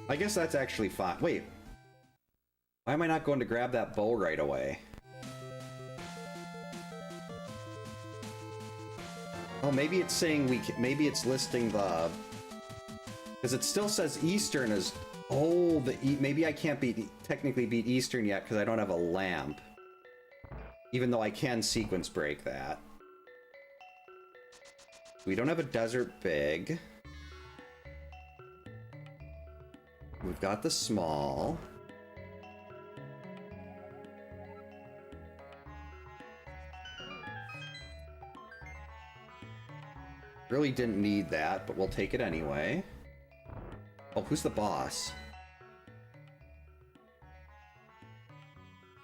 I guess that's actually fine. Wait. Why am I not going to grab that bow right away? Oh, maybe it's saying we can, maybe it's listing the... Because it still says Eastern is... Oh, maybe I can't technically beat Eastern yet because I don't have a lamp. Even though I can sequence break that. We don't have a desert big. We've got the small. Really didn't need that, but we'll take it anyway. Oh, who's the boss?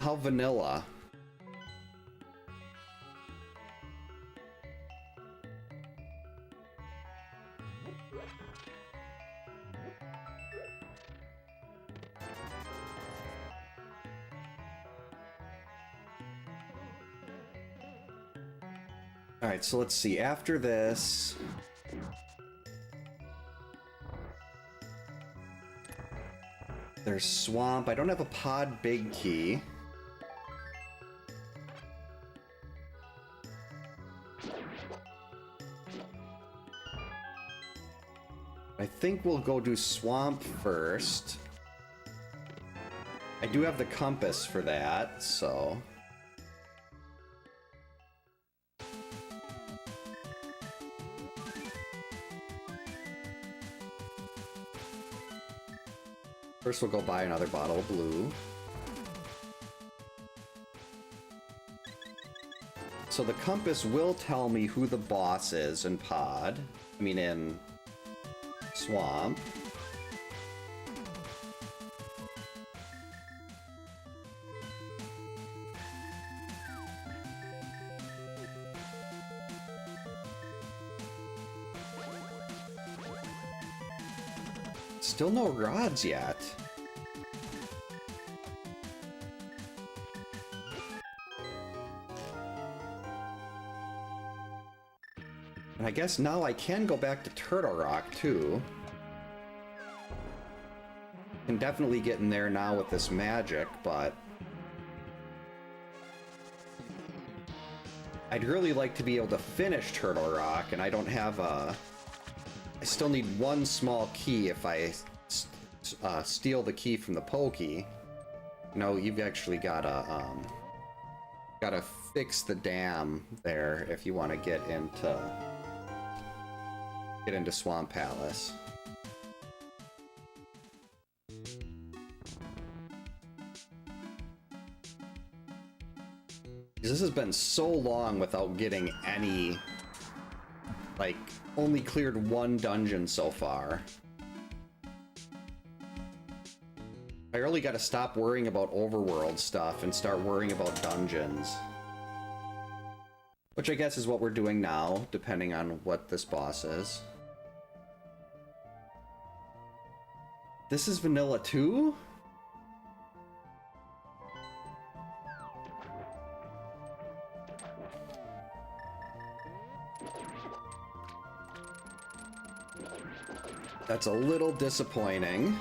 How vanilla. Alright, so let's see. After this... There's Swamp. I don't have a pod big key. I think we'll go do Swamp first. I do have the compass for that, so... First we'll go buy another bottle of blue. So the compass will tell me who the boss is in Pod. I mean in Swamp. Still no rods yet. And I guess now I can go back to Turtle Rock too. Can definitely get in there now with this magic, but I'd really like to be able to finish Turtle Rock, and I don't have a... I still need one small key if I steal the key from the Pokey. No, you've actually gotta fix the dam there if you want to get into Swamp Palace. This has been so long without getting any, like, only cleared one dungeon so far. I really gotta stop worrying about overworld stuff and start worrying about dungeons. Which I guess is what we're doing now, depending on what this boss is. This is vanilla too? That's a little disappointing.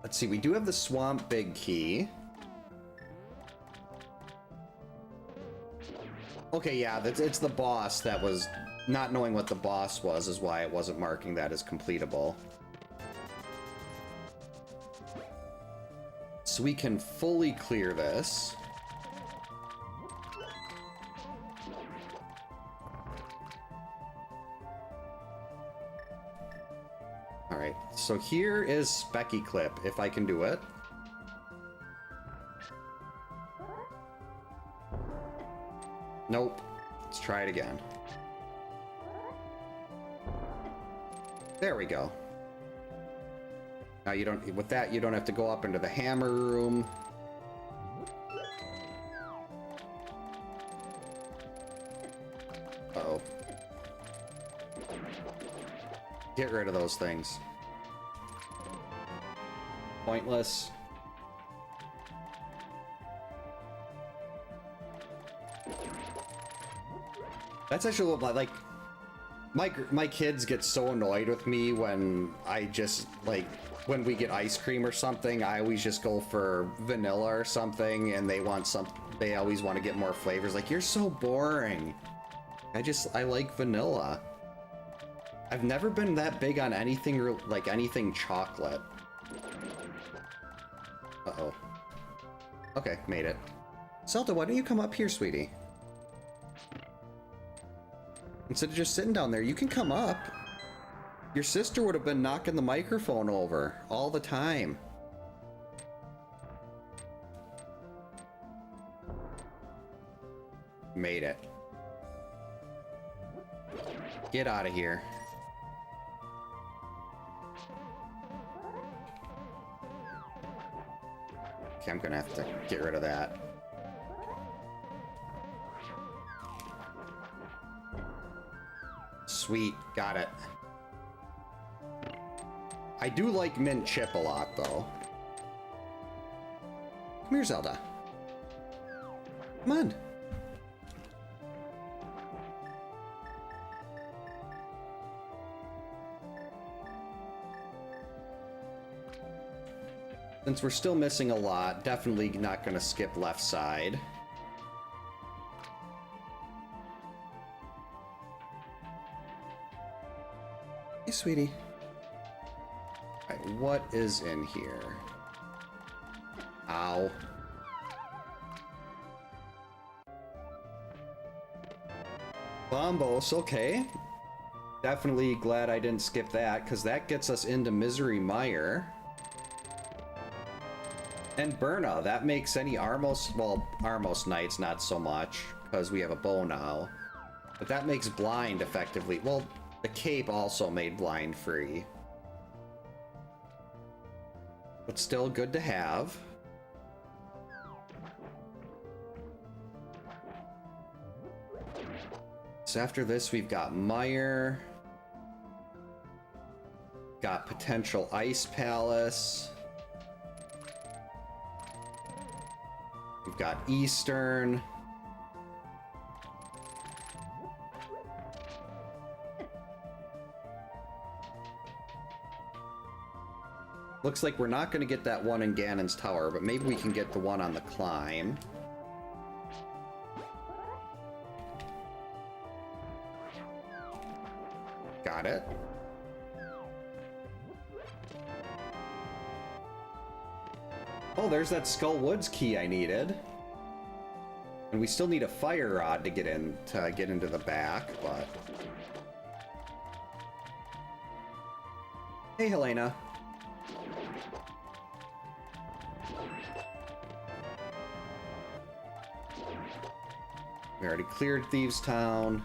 Let's see, we do have the Swamp Big Key. Okay, yeah, it's the boss that was... Not knowing what the boss was is why it wasn't marking that as completable. So we can fully clear this. Alright, so here is Specky Clip, if I can do it. Nope. Let's try it again. There we go. Now you don't, with that, you don't have to go up into the hammer room. Uh-oh. Get rid of those things. Pointless. That's actually what, like, my kids get so annoyed with me when I just, like, when we get ice cream or something, I always just go for vanilla or something, and they always want to get more flavors. Like, you're so boring. I like vanilla. I've never been that big on anything, like, anything chocolate. Uh-oh. Okay, made it. Zelda, why don't you come up here, sweetie? Instead of just sitting down there, you can come up. Your sister would have been knocking the microphone over all the time. Made it. Get out of here. Okay, I'm gonna have to get rid of that. Sweet, got it. I do like mint chip a lot, though. Come here, Zelda. Come on. Since we're still missing a lot, definitely not going to skip left side. Hey, sweetie. Alright, what is in here? Ow. Bombos, okay. Definitely glad I didn't skip that, because that gets us into Misery Mire. And Burna, that makes any Armos, well, Armos Knights not so much, because we have a bow now. But that makes Blind effectively, well, the cape also made Blind free. But still good to have. So after this, we've got Mire. Got potential Ice Palace. We've got Eastern. Looks like we're not going to get that one in Ganon's Tower, but maybe we can get the one on the climb. Got it. Oh, there's that Skull Woods key I needed. And we still need a fire rod to get into the back, but... Hey, Helena. We already cleared Thieves Town.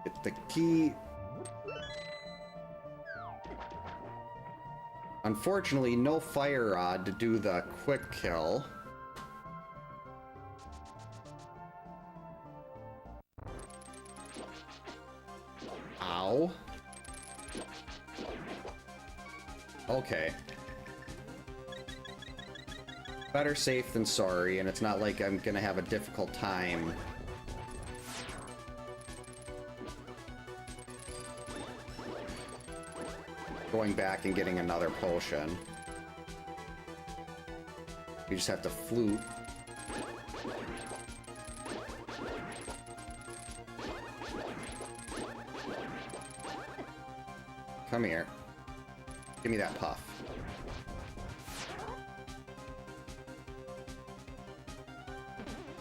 Get the key. Unfortunately, no fire rod to do the quick kill. Ow. Okay. Better safe than sorry, and it's not like I'm gonna have a difficult time going back and getting another potion. You just have to flute. Come here. Give me that puff.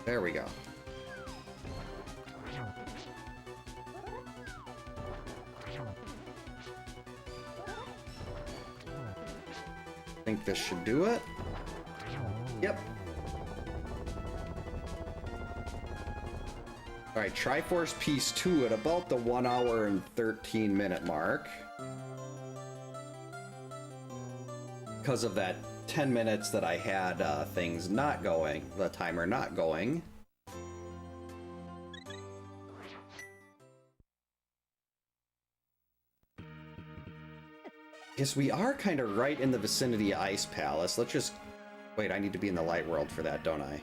There we go. think this should do it. Yep. Alright, Triforce Piece 2 at about the 1 hour and 13 minute mark. Because of that 10 minutes that I had things not going, the timer not going. Guess we are kind of right in the vicinity of Ice Palace. Let's just... Wait, I need to be in the light world for that, don't I?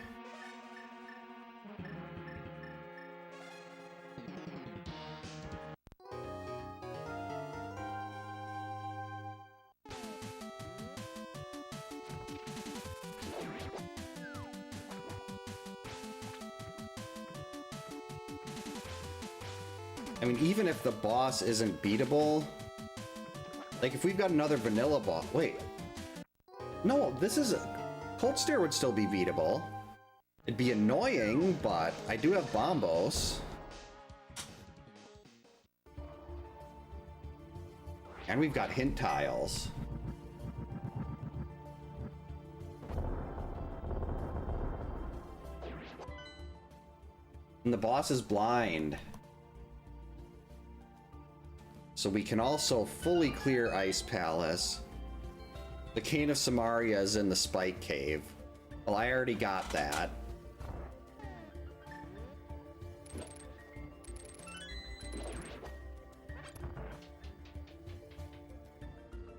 I mean, even if the boss isn't beatable... Like, if we've got another vanilla boss... Wait. No, this is... Cold Stare would still be beatable. It'd be annoying, but I do have Bombos. And we've got hint tiles. And the boss is blind. So we can also fully clear Ice Palace. The Cane of Samaria is in the Spike Cave. Well, I already got that.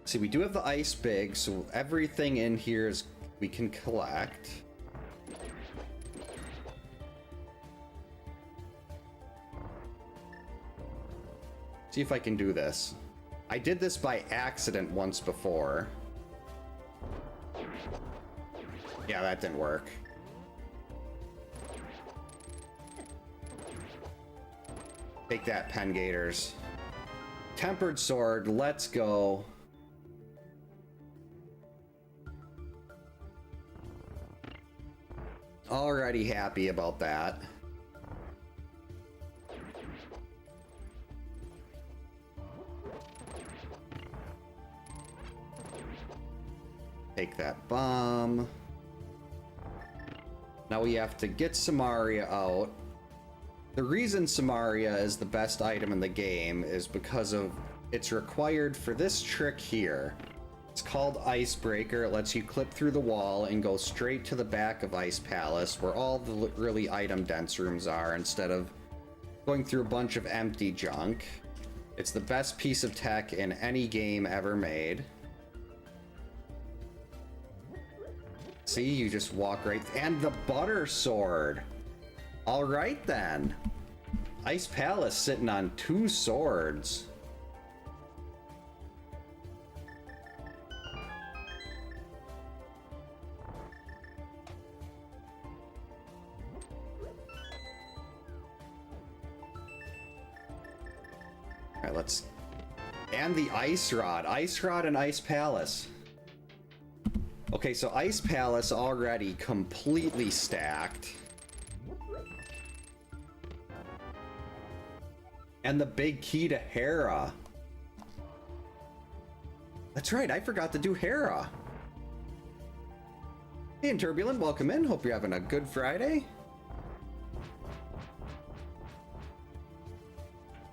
See, we do have the Ice Big, so everything in here is we can collect. See if I can do this. I did this by accident once before. Yeah, that didn't work. Take that, Pen Gators. Tempered Sword, let's go. Already happy about that. Take that bomb. Now we have to get Samaria out. The reason Samaria is the best item in the game is because of it's required for this trick here. It's called Icebreaker. It lets you clip through the wall and go straight to the back of Ice Palace where all the really item dense rooms are instead of going through a bunch of empty junk. It's the best piece of tech in any game ever made. See, you just walk right... And the Butter Sword! Alright then. Ice Palace sitting on 2 swords. Alright, let's... And the Ice Rod. Ice Rod and Ice Palace. Okay, so Ice Palace already completely stacked. And the big key to Hera. That's right, I forgot to do Hera. Hey, and Turbulent, welcome in. Hope you're having a good Friday.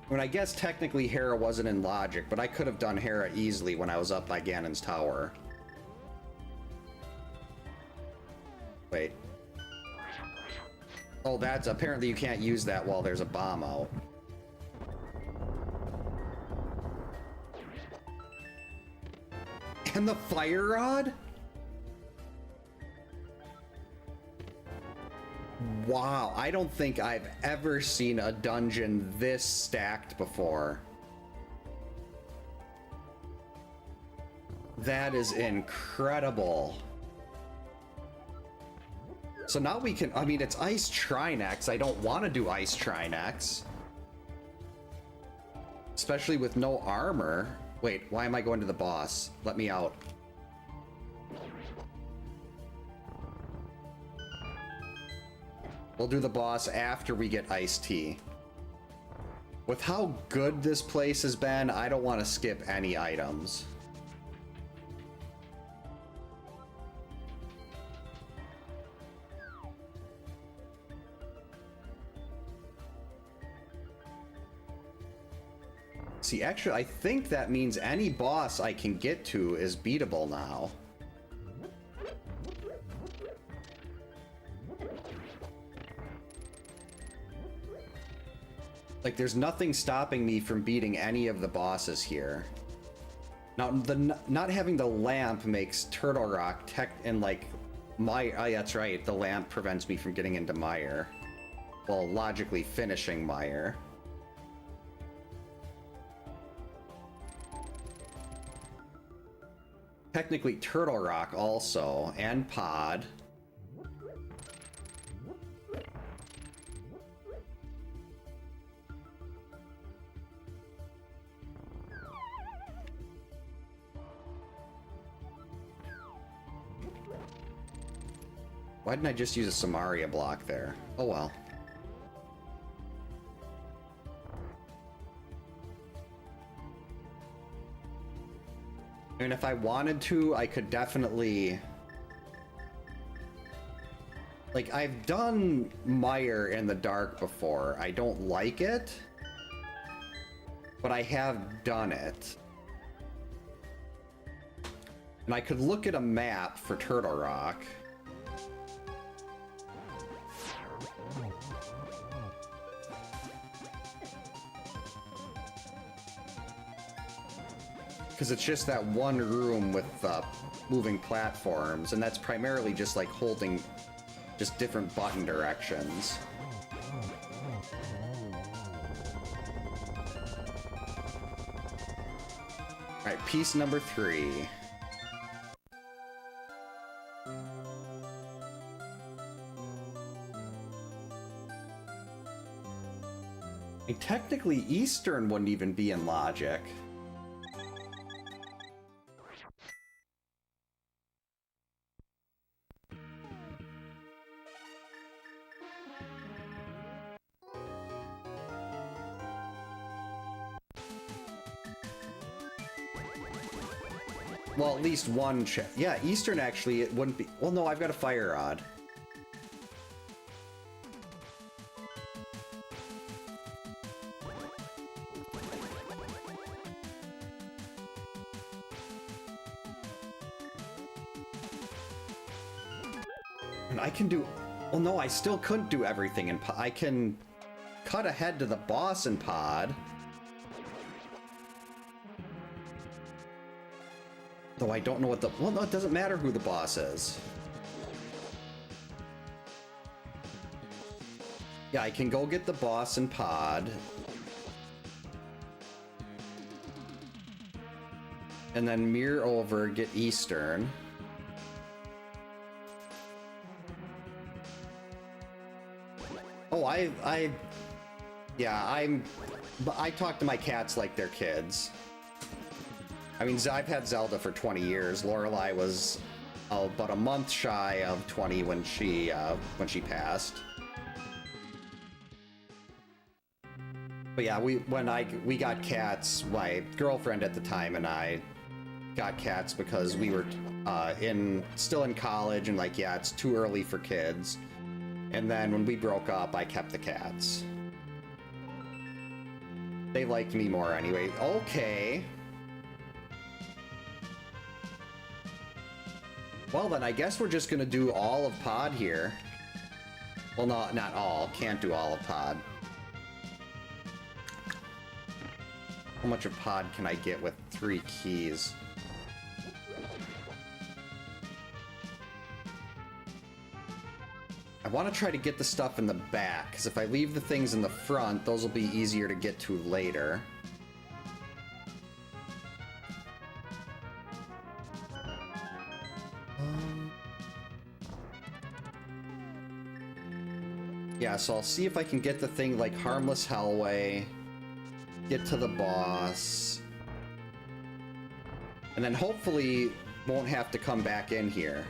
I mean, I guess technically Hera wasn't in logic, but I could have done Hera easily when I was up by Ganon's tower. Wait. Oh, that's... Apparently you can't use that while there's a bomb out. And the Fire Rod? Wow, I don't think I've ever seen a dungeon this stacked before. That is incredible. So now we can, I mean, it's Ice Trinex. I don't want to do Ice Trinex. Especially with no armor. Wait, why am I going to the boss? Let me out. We'll do the boss after we get Iced Tea. With how good this place has been, I don't want to skip any items. See, actually, I think that means any boss I can get to is beatable now. Like, there's nothing stopping me from beating any of the bosses here. Now, not having the lamp makes Turtle Rock and, like, oh, that's right, the lamp prevents me from getting into Mire. Well, logically finishing Mire. Technically Turtle Rock also, and Pod. Why didn't I just use a Samaria block there? Oh well. I mean, if I wanted to, I could definitely... Like, I've done Mire in the dark before. I don't like it, but I have done it. And I could look at a map for Turtle Rock. Because it's just that one room with moving platforms, and that's primarily just like holding just different button directions. Alright, piece number 3. And technically, Eastern wouldn't even be in logic. Well, at least one yeah, Eastern actually, it wouldn't be... Well, no, I've got a fire rod. And I can do... Well, no, I still couldn't do everything in Pod. I can cut ahead to the boss in Pod. Though I don't know what the... Well, no, it doesn't matter who the boss is. Yeah, I can go get the boss in Pod. And then mirror over, get Eastern. Oh, yeah, I talk to my cats like they're kids. I mean, I've had Zelda for 20 years. Lorelei was about a month shy of 20 when she passed. But yeah, we got cats. My girlfriend at the time and I got cats because we were still in college and like, yeah, it's too early for kids. And then when we broke up, I kept the cats. They liked me more anyway. Okay. Well then, I guess we're just gonna do all of Pod here. Well, not all. Can't do all of Pod. How much of Pod can I get with 3 keys? I want to try to get the stuff in the back, because if I leave the things in the front, those will be easier to get to later. Yeah, so I'll see if I can get the thing like Harmless Hellway, get to the boss, and then hopefully won't have to come back in here.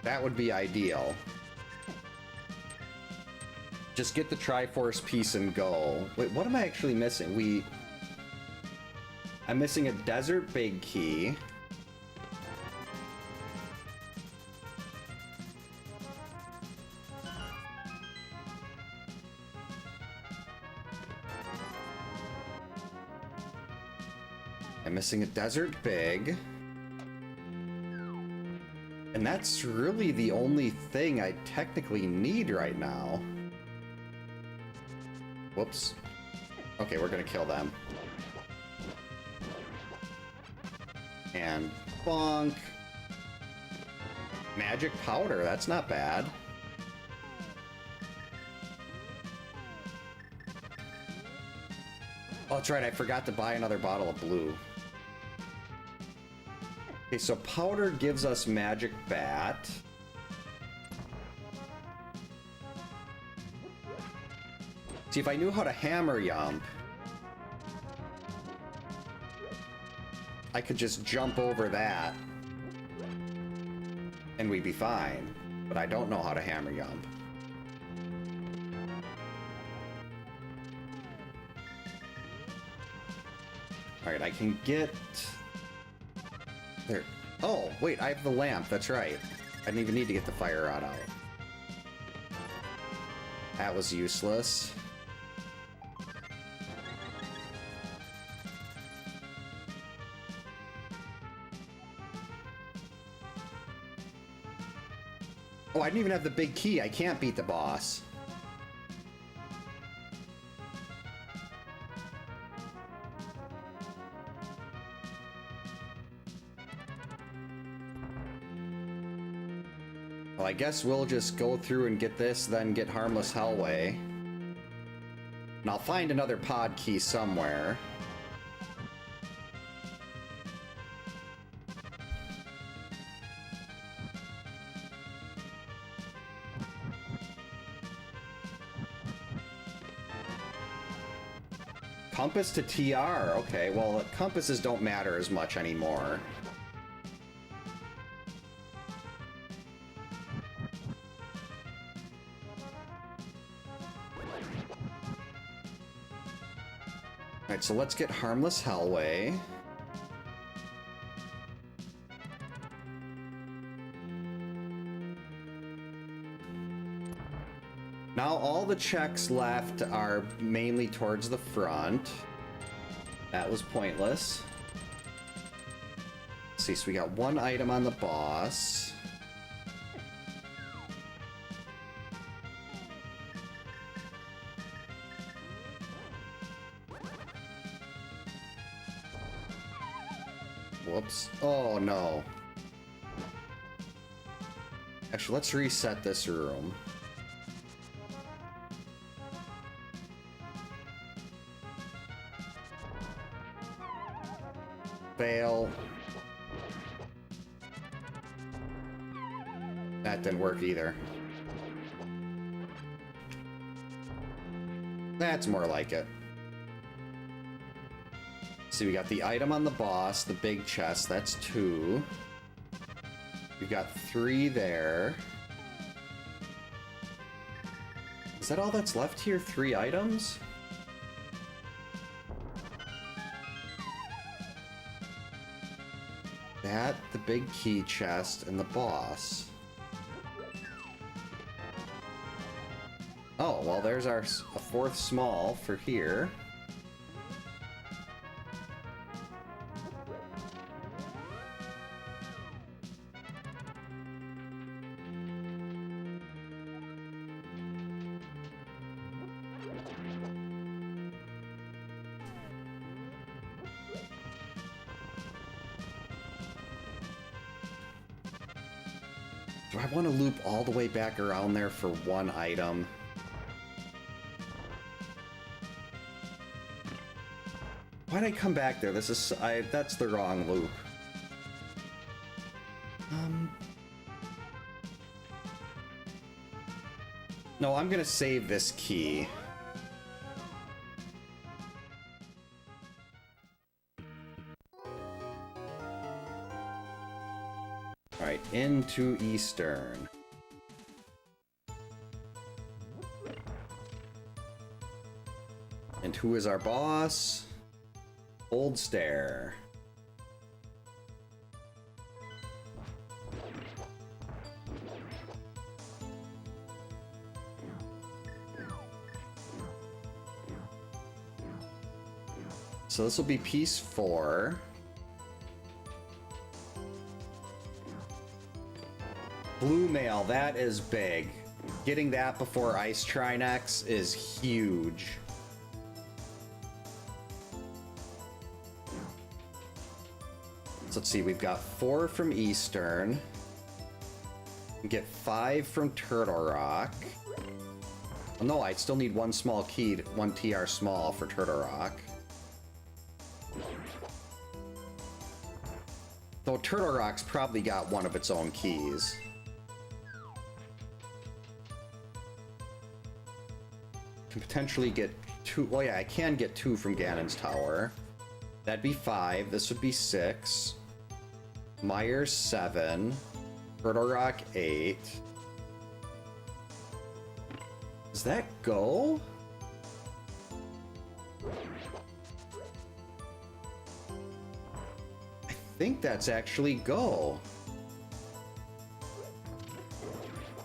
That would be ideal. Just get the Triforce piece and go. Wait, what am I actually missing? I'm missing a Desert Big Key. I'm missing a desert big. And that's really the only thing I technically need right now. Whoops. Okay, we're gonna kill them. And bonk. Magic powder, that's not bad. Oh, that's right, I forgot to buy another bottle of blue. Okay, so powder gives us magic bat. See, if I knew how to hammer yump, I could just jump over that and we'd be fine. But I don't know how to hammer yump. Alright, I can get... There. Oh, wait, I have the lamp, that's right. I didn't even need to get the fire rod out. That was useless. Oh, I didn't even have the big key. I can't beat the boss. Well, I guess we'll just go through and get this, then get Harmless Hellway. And I'll find another pod key somewhere. Compass to TR. Okay, well, compasses don't matter as much anymore. Alright, so let's get Harmless Hellway. Now all the checks left are mainly towards the front. That was pointless. Let's see, so we got one item on the boss. Whoops. Oh no. Actually, let's reset this room. Fail. That didn't work either. That's more like it. See, we got the item on the boss, the big chest, that's 2. We've got 3 there. Is that all that's left here? 3 items? That, the big key chest, and the boss. Oh, well, there's our a 4th small for here. Do I want to loop all the way back around there for 1 item? Why'd I come back there? This is... that's the wrong loop. No, I'm gonna save this key. Alright, into Eastern. And who is our boss? Old Stare. So this will be piece 4. Blue mail, that is big. Getting that before Ice Trinex is huge. So let's see, we've got 4 from Eastern. We get 5 from Turtle Rock. Oh, no, I'd still need 1 small key, 1 TR small for Turtle Rock. Though Turtle Rock's probably got one of its own keys. Can potentially get 2. Oh yeah, I can get 2 from Ganon's Tower. That'd be 5. This would be 6. Myers 7. Turtle Rock 8. Does that go? I think that's actually go.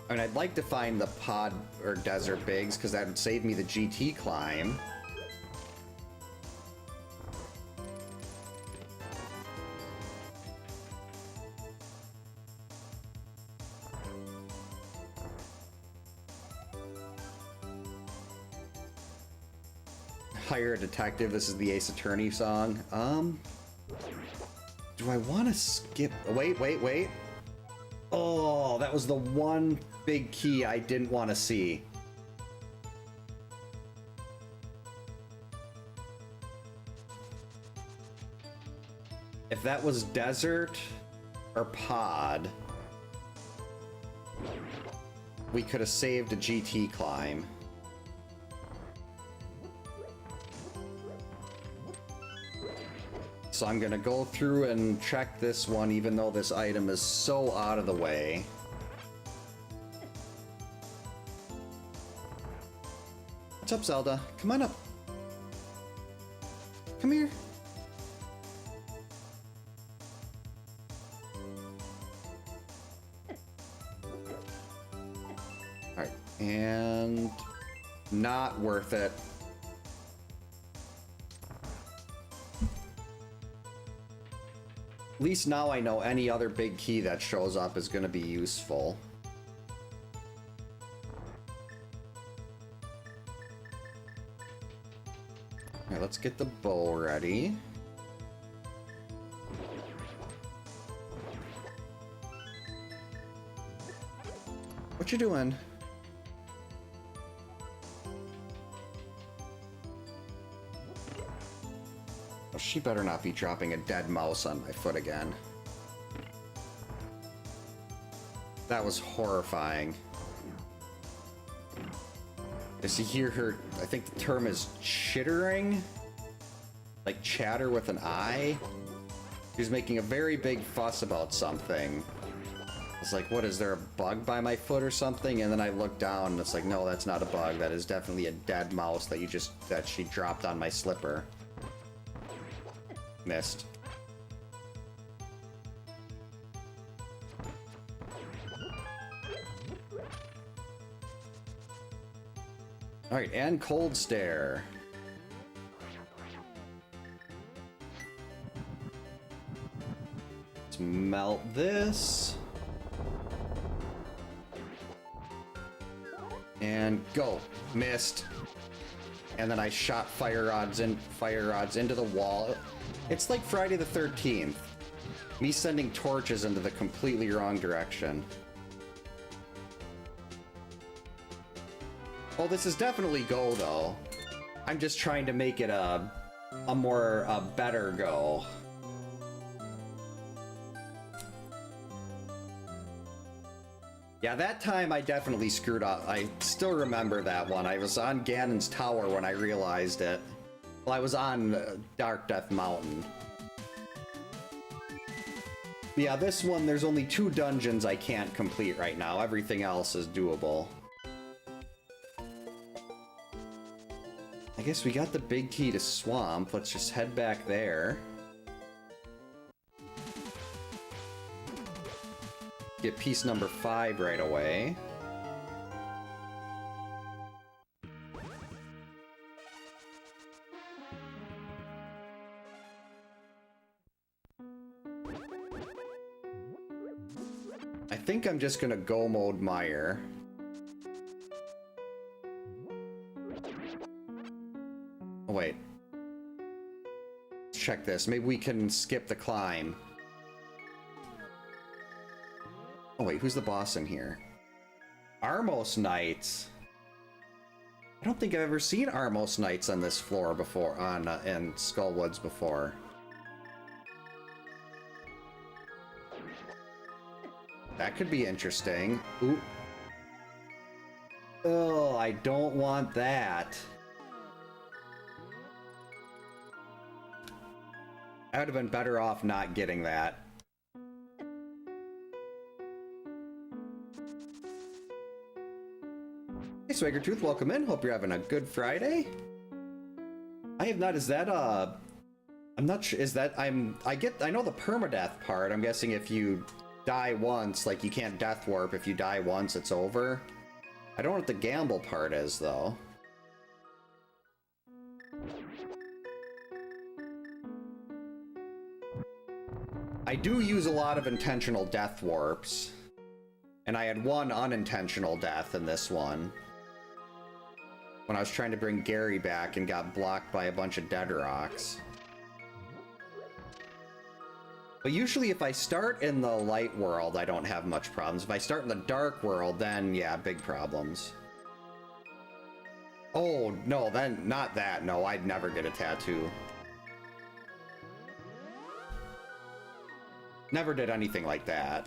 I mean, I'd like to find the pod or desert bigs because that would save me the GT climb. Hire a detective. This is the Ace Attorney song. Do I want to skip? Wait. Oh, that was the one big key I didn't want to see. If that was desert or pod, we could have saved a GT climb. So I'm gonna go through and check this one, even though this item is so out of the way. What's up, Zelda? Come on up. Come here. Alright, and not worth it. At least now I know any other big key that shows up is going to be useful. Alright, let's get the bow ready. What you doing? She better not be dropping a dead mouse on my foot again. That was horrifying. Does he hear her? I think the term is chittering? Like chatter with an I? She's making a very big fuss about something. It's like, what, is there a bug by my foot or something? And then I look down and it's like, no, that's not a bug. That is definitely a dead mouse that she dropped on my slipper. Missed. Alright, and Cold Stare. Let's melt this. And go. Missed. And then I shot fire rods into the wall. It's like Friday the 13th. Me sending torches into the completely wrong direction. Oh, this is definitely go, though. I'm just trying to make it a better go. Yeah, that time I definitely screwed up. I still remember that one. I was on Ganon's Tower when I realized it. Well, I was on Dark Death Mountain. Yeah, this one, there's only 2 dungeons I can't complete right now. Everything else is doable. I guess we got the big key to Swamp. Let's just head back there. Get piece number 5 right away. I think I'm just gonna go mode Mire. Oh, wait. Let's check this. Maybe we can skip the climb. Oh, wait. Who's the boss in here? Armos Knights. I don't think I've ever seen Armos Knights on this floor before, in Skullwoods before. That could be interesting. Ooh. Oh, I don't want that. I would have been better off not getting that. Hey, Swaggertooth, welcome in. Hope you're having a good Friday. I have not. Is that I'm not sure. Is that I know the permadeath part. I'm guessing if you die once, like you can't death warp. If you die once, it's over. I don't know what the gamble part is though. I do use a lot of intentional death warps, and I had one unintentional death in this one when I was trying to bring Gary back and got blocked by a bunch of dead rocks. But usually if I start in the light world, I don't have much problems. If I start in the dark world, then yeah, big problems. Oh, no, then not that. No, I'd never get a tattoo. Never did anything like that.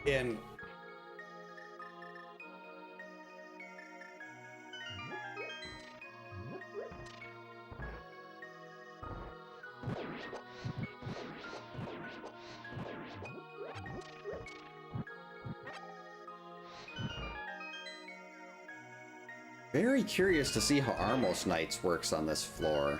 And very curious to see how Armos Knights works on this floor.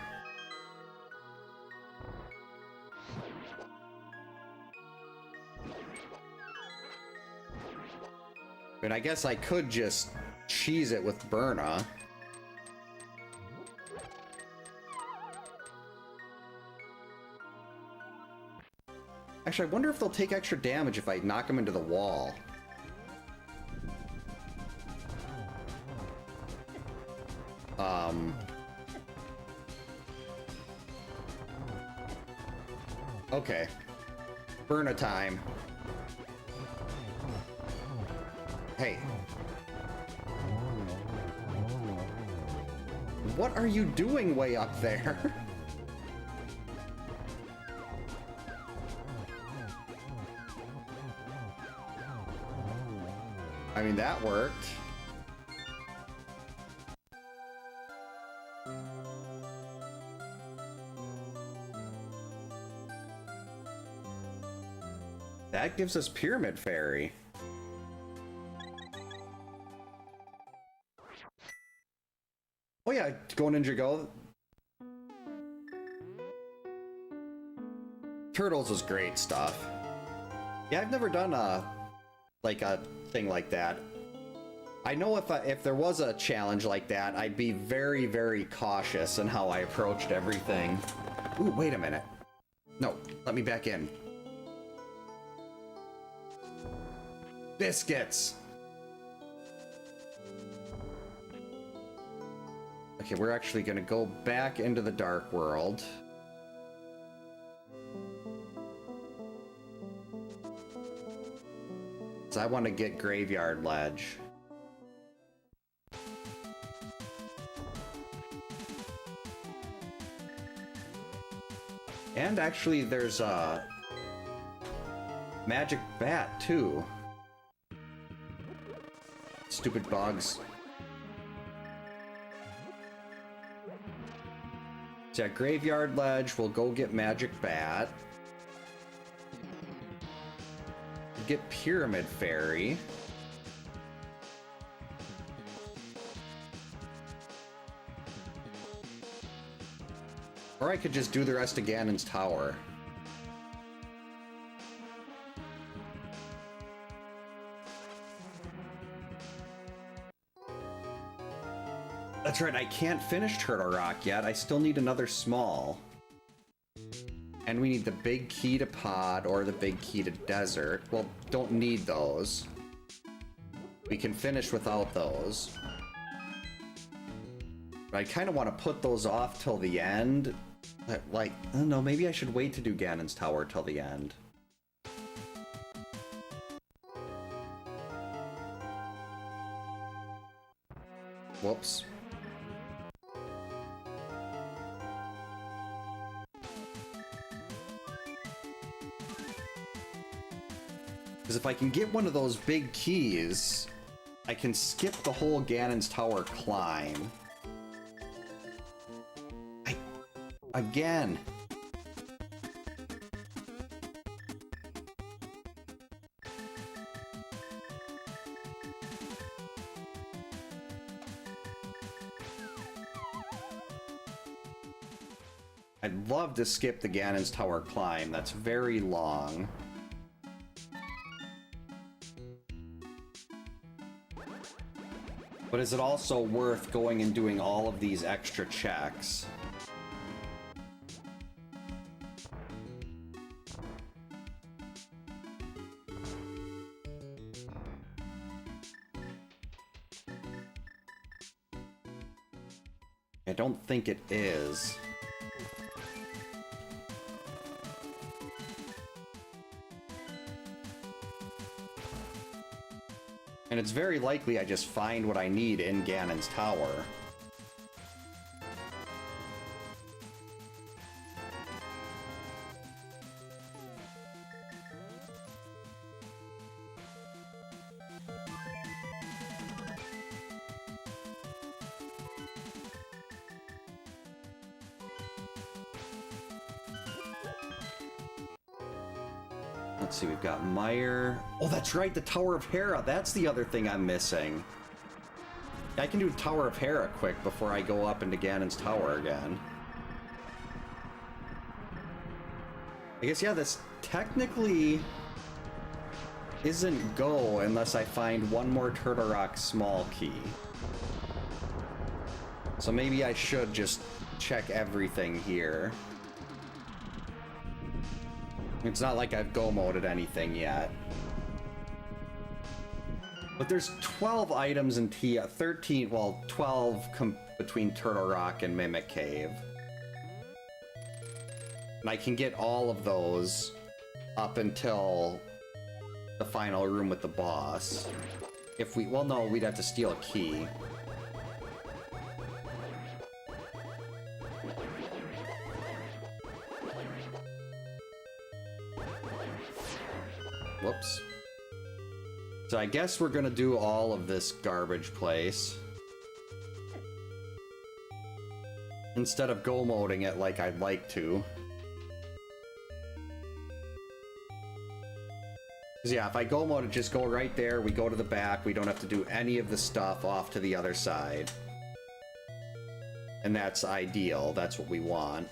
And I guess I could just cheese it with Burna. Actually, I wonder if they'll take extra damage if I knock them into the wall. Okay. Burna time. Hey. What are you doing way up there? I mean, that worked. That gives us Pyramid Fairy. Oh yeah, Go Ninja Go. Turtles was great stuff. Yeah, I've never done a thing like that. I know if there was a challenge like that, I'd be very, very cautious in how I approached everything. Ooh, wait a minute. No, let me back in. Biscuits! Okay, we're actually gonna go back into the dark world. So I want to get Graveyard Ledge. And actually there's a Magic Bat too. Stupid bugs. So yeah, Graveyard Ledge, we'll go get Magic Bat. Get Pyramid Fairy. Or I could just do the rest of Ganon's Tower. That's right, I can't finish Turtle Rock yet. I still need another small. And we need the big key to pod or the big key to desert. Well, don't need those. We can finish without those. But I kind of want to put those off till the end. Like, I don't know, maybe I should wait to do Ganon's Tower till the end. Whoops. Because if I can get one of those big keys, I can skip the whole Ganon's Tower climb. Again. I'd love to skip the Ganon's Tower climb. That's very long. But is it also worth going and doing all of these extra checks? I don't think it is. And it's very likely I just find what I need in Ganon's Tower. Let's see, we've got Meyer. Oh, that's right, the Tower of Hera. That's the other thing I'm missing. I can do Tower of Hera quick before I go up into Ganon's Tower again. I guess, yeah, this technically isn't go unless I find one more Turtle Rock small key. So maybe I should just check everything here. It's not like I've go-moded anything yet. But there's 12 items in 13, well, 12 between Turtle Rock and Mimic Cave. And I can get all of those up until the final room with the boss. If we, well, no, we'd have to steal a key. Whoops. So I guess we're gonna do all of this garbage place. Instead of go-moding it like I'd like to. Because yeah, if I go-mode it, just go right there, we go to the back, we don't have to do any of the stuff off to the other side. And that's ideal, that's what we want.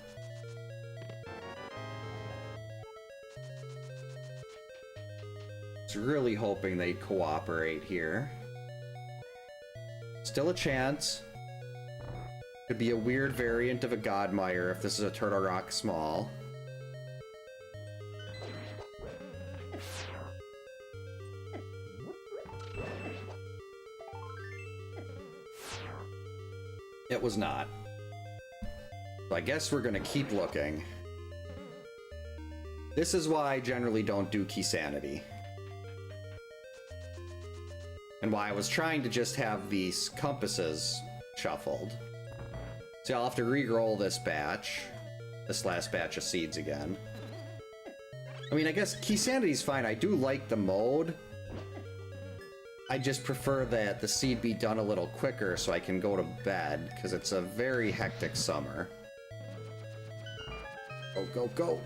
Really hoping they'd cooperate here. Still a chance. Could be a weird variant of a Godmire if this is a Turtle Rock small. It was not. So I guess we're gonna keep looking. This is why I generally don't do Key Sanity. And why I was trying to just have these compasses shuffled. So I'll have to re-roll this batch. This last batch of seeds again. I mean, I guess Key Sanity's fine. I do like the mode. I just prefer that the seed be done a little quicker so I can go to bed, because it's a very hectic summer. Go, go, go!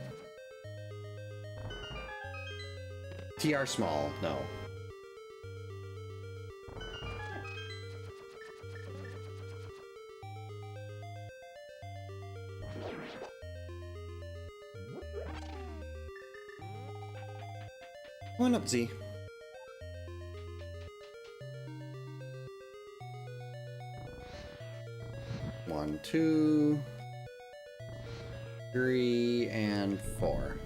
TR small, no. Come on up, Z. One, two. 3 and 4.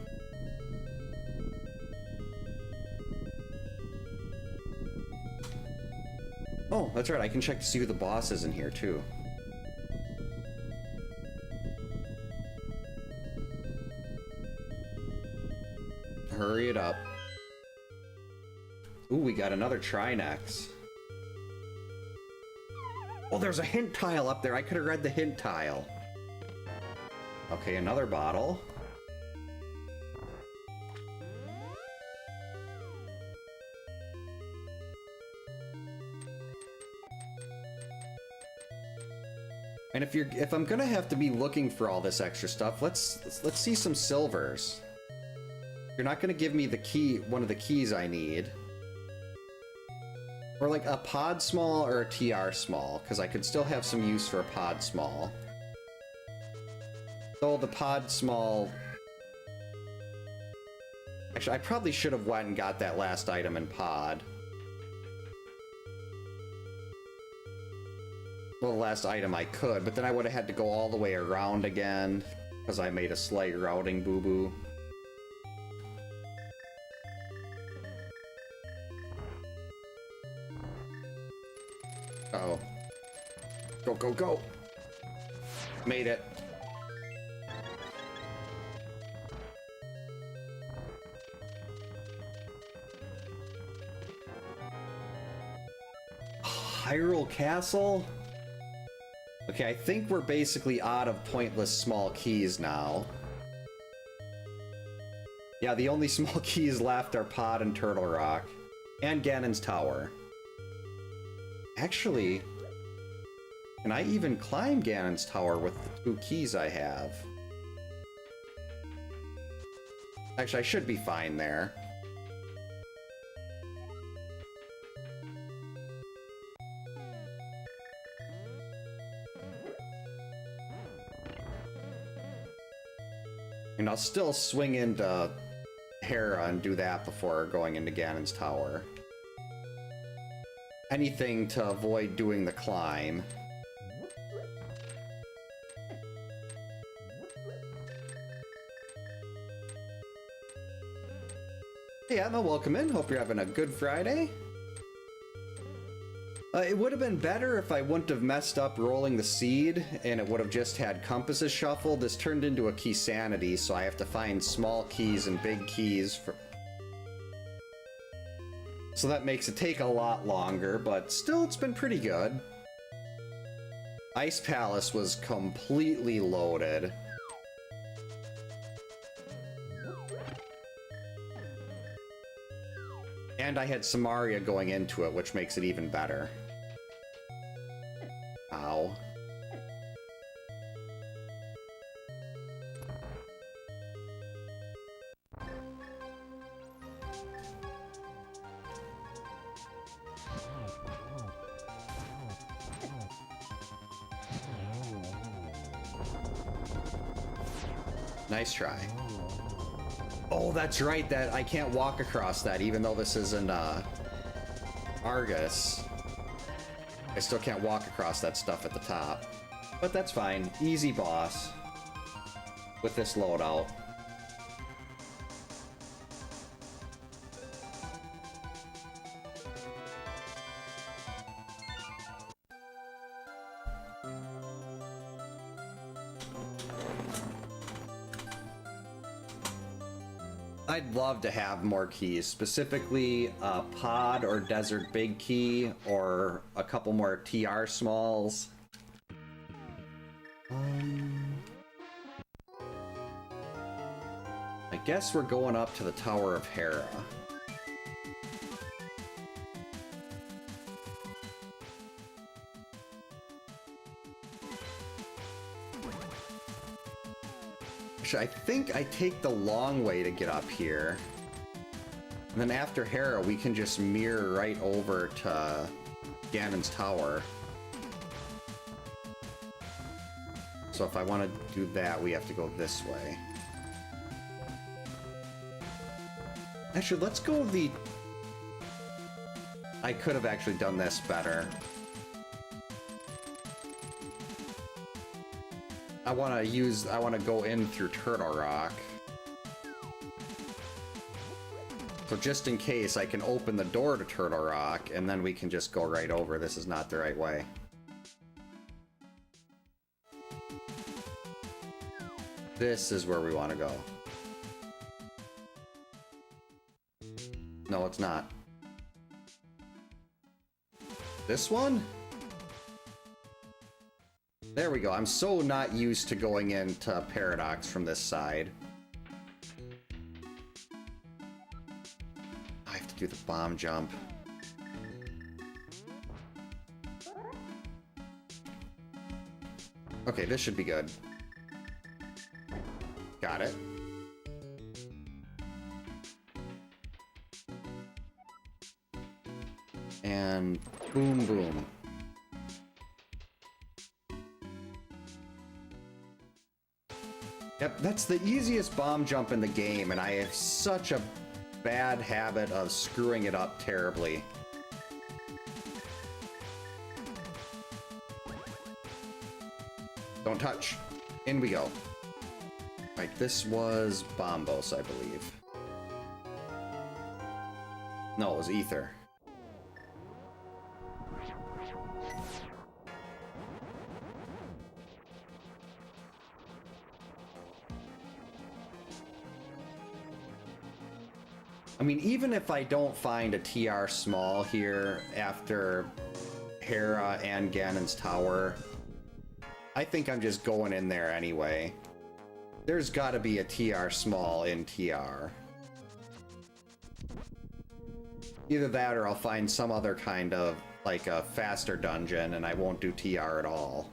Oh, that's right. I can check to see who the boss is in here, too. Hurry it up. Ooh, we got another Trinex. Oh, there's a hint tile up there. I could have read the hint tile. Okay, another bottle. And if I'm gonna have to be looking for all this extra stuff, let's see some silvers. You're not gonna give me the key, one of the keys I need. Or like a pod small or a TR small, because I could still have some use for a pod small. Though the pod small... Actually, I probably should have went and got that last item in pod. Well, the last item I could, but then I would have had to go all the way around again, because I made a slight routing boo-boo. Uh-oh. Go, go, go! Made it. Hyrule Castle? Okay, I think we're basically out of pointless small keys now. Yeah, the only small keys left are Pod and Turtle Rock. And Ganon's Tower. Actually, can I even climb Ganon's Tower with the 2 keys I have? Actually, I should be fine there. And I'll still swing into Hera and do that before going into Ganon's Tower. Anything to avoid doing the climb. Hey Emma, welcome in. Hope you're having a good Friday. It would have been better if I wouldn't have messed up rolling the seed and it would have just had compasses shuffled. This turned into a key sanity, so I have to find small keys and big keys for... So that makes it take a lot longer, but still it's been pretty good. Ice Palace was completely loaded. And I had Samaria going into it, which makes it even better. Ow. Nice try. Oh, that's right, that I can't walk across that, even though this isn't Argus. I still can't walk across that stuff at the top. But that's fine. Easy boss with this loadout. I'd love to have more keys, specifically a pod or desert big key, or a couple more TR smalls. I guess we're going up to the Tower of Hera. I think I take the long way to get up here. And then after Hera, we can just mirror right over to Ganon's Tower. So if I want to do that, we have to go this way. Actually, let's go the... I could have actually done this better. I want to go in through Turtle Rock. So just in case, I can open the door to Turtle Rock, and then we can just go right over. This is not the right way. This is where we want to go. No, it's not. This one? There we go. I'm so not used to going into Paradox from this side. I have to do the bomb jump. Okay, this should be good. Got it. And boom, boom. Yep, that's the easiest bomb jump in the game, and I have such a bad habit of screwing it up terribly. Don't touch. In we go. Right, this was Bombos, I believe. No, it was Ether. I mean, even if I don't find a TR small here after Hera and Ganon's Tower, I think I'm just going in there anyway. There's gotta be a TR small in TR. Either that or I'll find some other kind of, like, a faster dungeon and I won't do TR at all.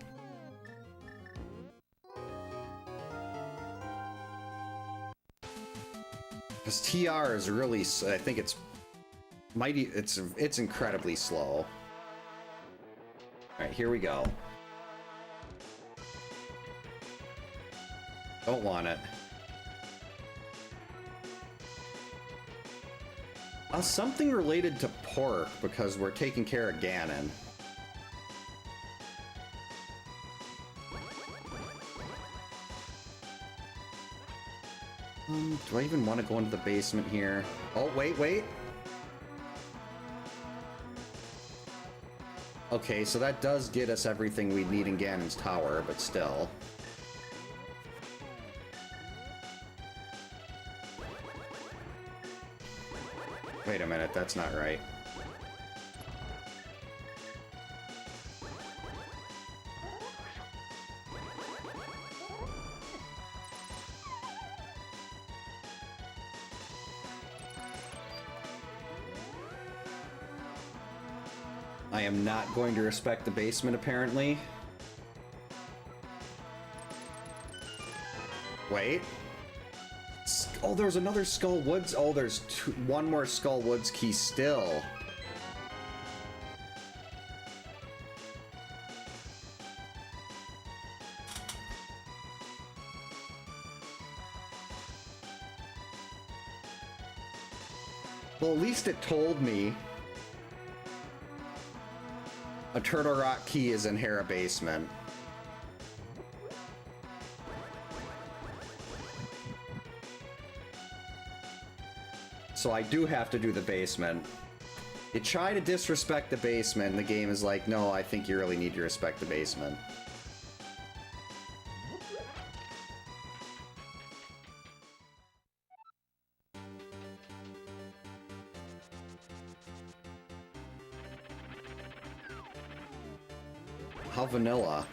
Because TR is really, I think it's mighty, it's incredibly slow. Alright, here we go. Don't want it. Something related to pork, because we're taking care of Ganon. Do I even want to go into the basement here? Oh, wait, wait. Okay, so that does get us everything we need in Ganon's Tower, but still. Wait a minute, that's not right. I am not going to respect the basement, apparently. Wait. Oh, there's another Skull Woods. Oh, there's one more Skull Woods key still. Well, at least it told me a Turtle Rock key is in Hera Basement. So I do have to do the basement. You try to disrespect the basement, and the game is like, no, I think you really need to respect the basement. How vanilla.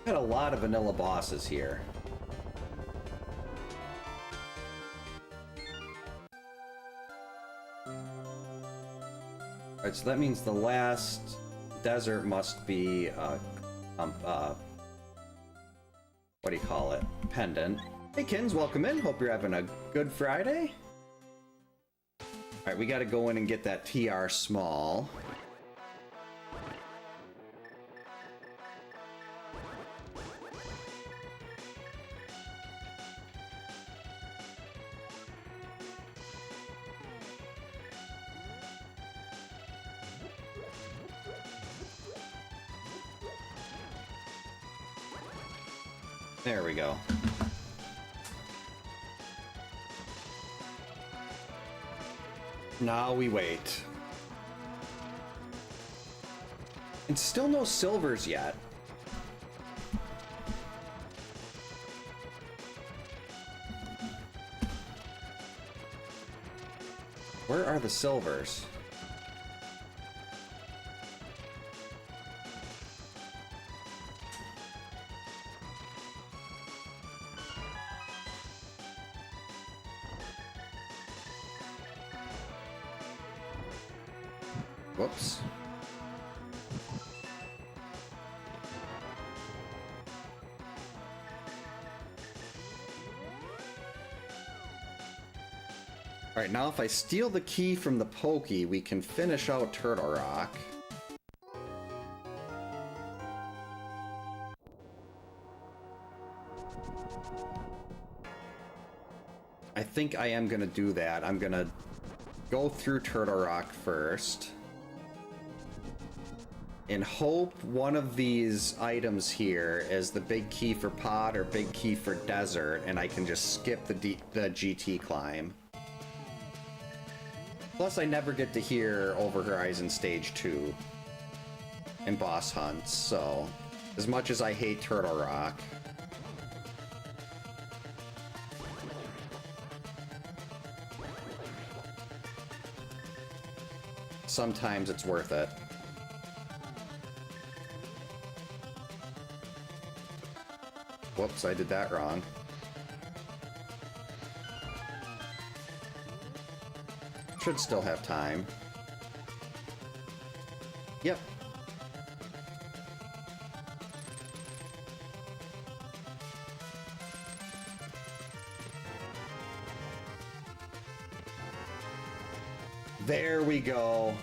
Got a lot of vanilla bosses here. Alright, so that means the last desert must be, what do you call it? Pendant. Hey Kins, welcome in. Hope you're having a good Friday. Alright, we gotta go in and get that TR small. There we go. Now we wait. And still no silvers yet. Where are the silvers? Whoops. Alright, now if I steal the key from the Pokey, we can finish out Turtle Rock. I think I am gonna do that. I'm gonna go through Turtle Rock first. And hope one of these items here is the big key for Pod or big key for Desert, and I can just skip the GT climb. Plus, I never get to hear Over Horizon Stage 2 and boss hunts, so as much as I hate Turtle Rock, sometimes it's worth it. Whoops, I did that wrong. Should still have time. Yep. There we go.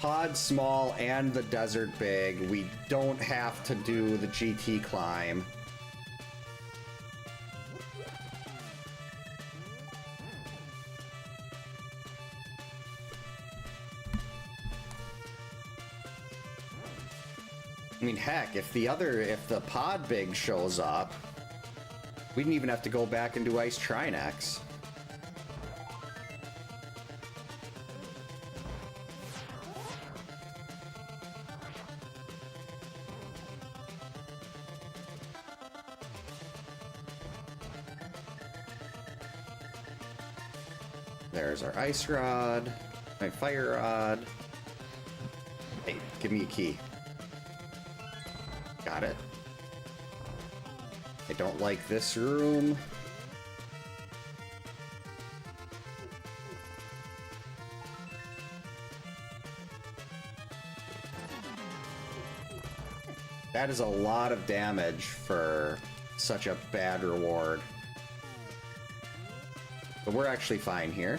Pod small and the desert big. We don't have to do the GT climb. I mean, heck, if the Pod Big shows up, we didn't even have to go back and do Ice Trinex. There's our Ice Rod, my Fire Rod. Hey, give me a key. Got it. I don't like this room. That is a lot of damage for such a bad reward. But we're actually fine here.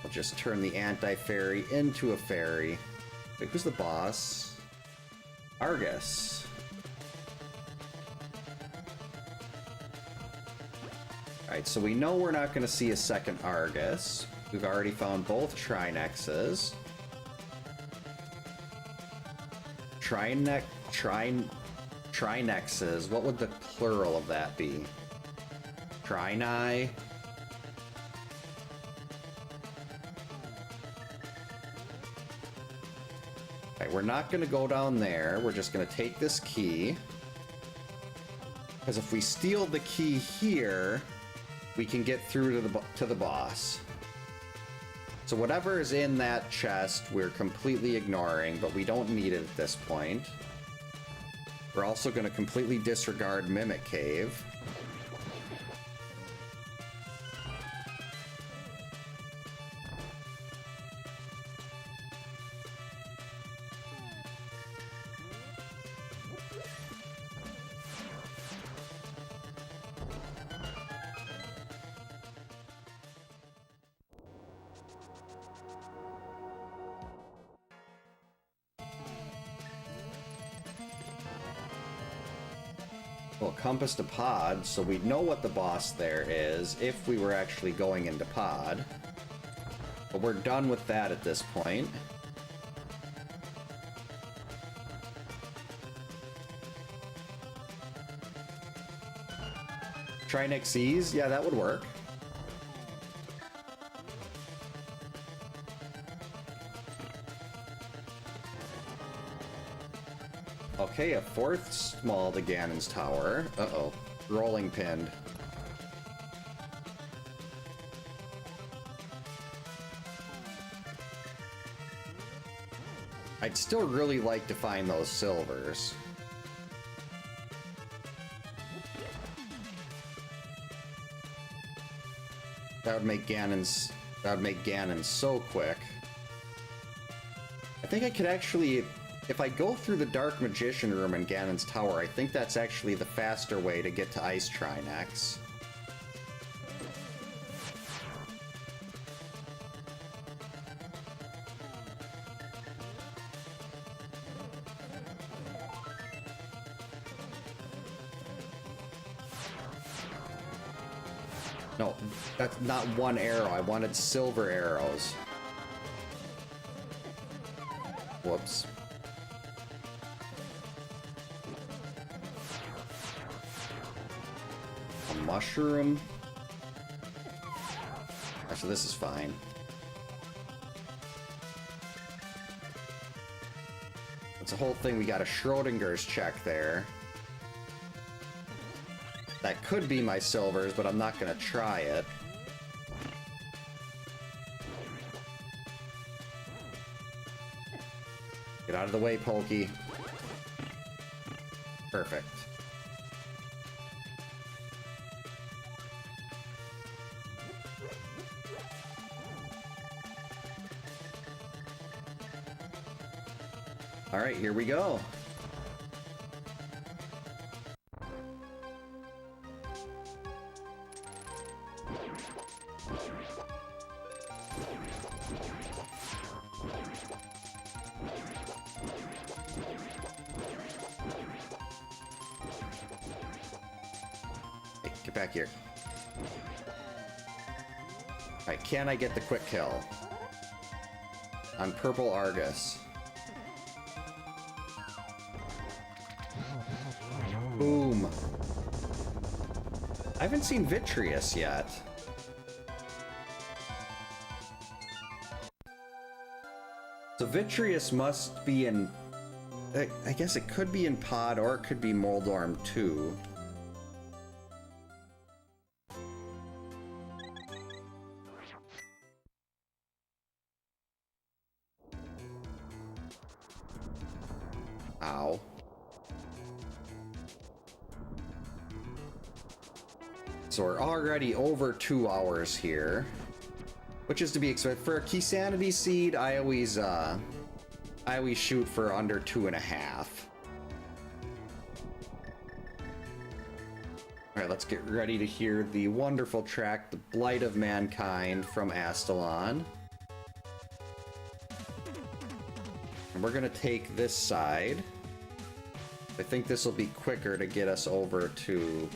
We'll just turn the anti-fairy into a fairy. Wait, who's the boss? Argus. Alright, so we know we're not going to see a second Argus. We've already found both Trinexes. Trinexes. What would the plural of that be? Trini? Alright, we're not going to go down there. We're just going to take this key. Because if we steal the key here, we can get through to the boss. So whatever is in that chest, we're completely ignoring, but we don't need it at this point. We're also going to completely disregard Mimic Cave. Well, compass to Pod, so we'd know what the boss there is if we were actually going into Pod. But we're done with that at this point. Trinex Ease? Yeah, that would work. Okay, a fourth small to Ganon's tower. Uh-oh. Rolling pinned. I'd still really like to find those silvers. That would make Ganon so quick. I think I could actually, if I go through the Dark Magician room in Ganon's tower, I think that's actually the faster way to get to Ice Trinex. No, that's not one arrow. I wanted silver arrows. Whoops. A mushroom. Actually, this is fine. That's a whole thing. We got a Schrodinger's check there. That could be my silvers, but I'm not gonna try it. Get out of the way, Pokey. Perfect. All right, here we go. Get back here. Alright, can I get the quick kill? On Purple Argus. Boom. I haven't seen Vitreous yet. So Vitreous must be in... I guess it could be in Pod, or it could be Moldorm 2. Ow. So we're already over 2 hours here, which is to be expected. For a Key Sanity Seed, I always shoot for under 2.5. Alright, let's get ready to hear the wonderful track, The Blight of Mankind from Astalon. And we're gonna take this side. I think this will be quicker to get us over to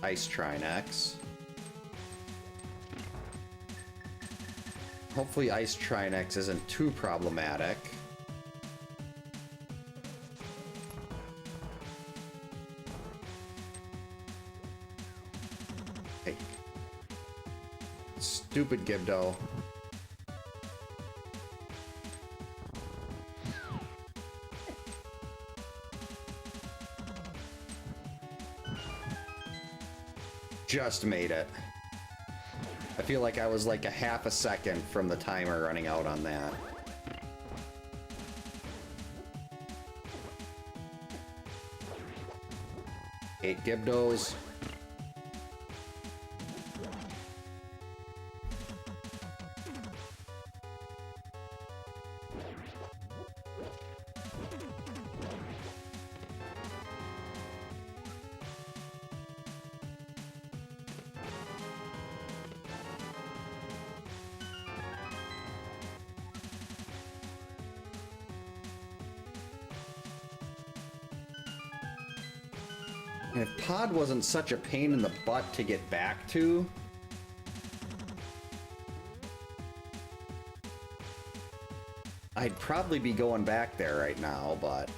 Ice Trinex. Hopefully Ice Trinex isn't too problematic. Hey. Stupid Gibdo. Just made it. I feel like I was like a half a second from the timer running out on that. 8 Gibdos. And if Pod wasn't such a pain in the butt to get back to, I'd probably be going back there right now, but...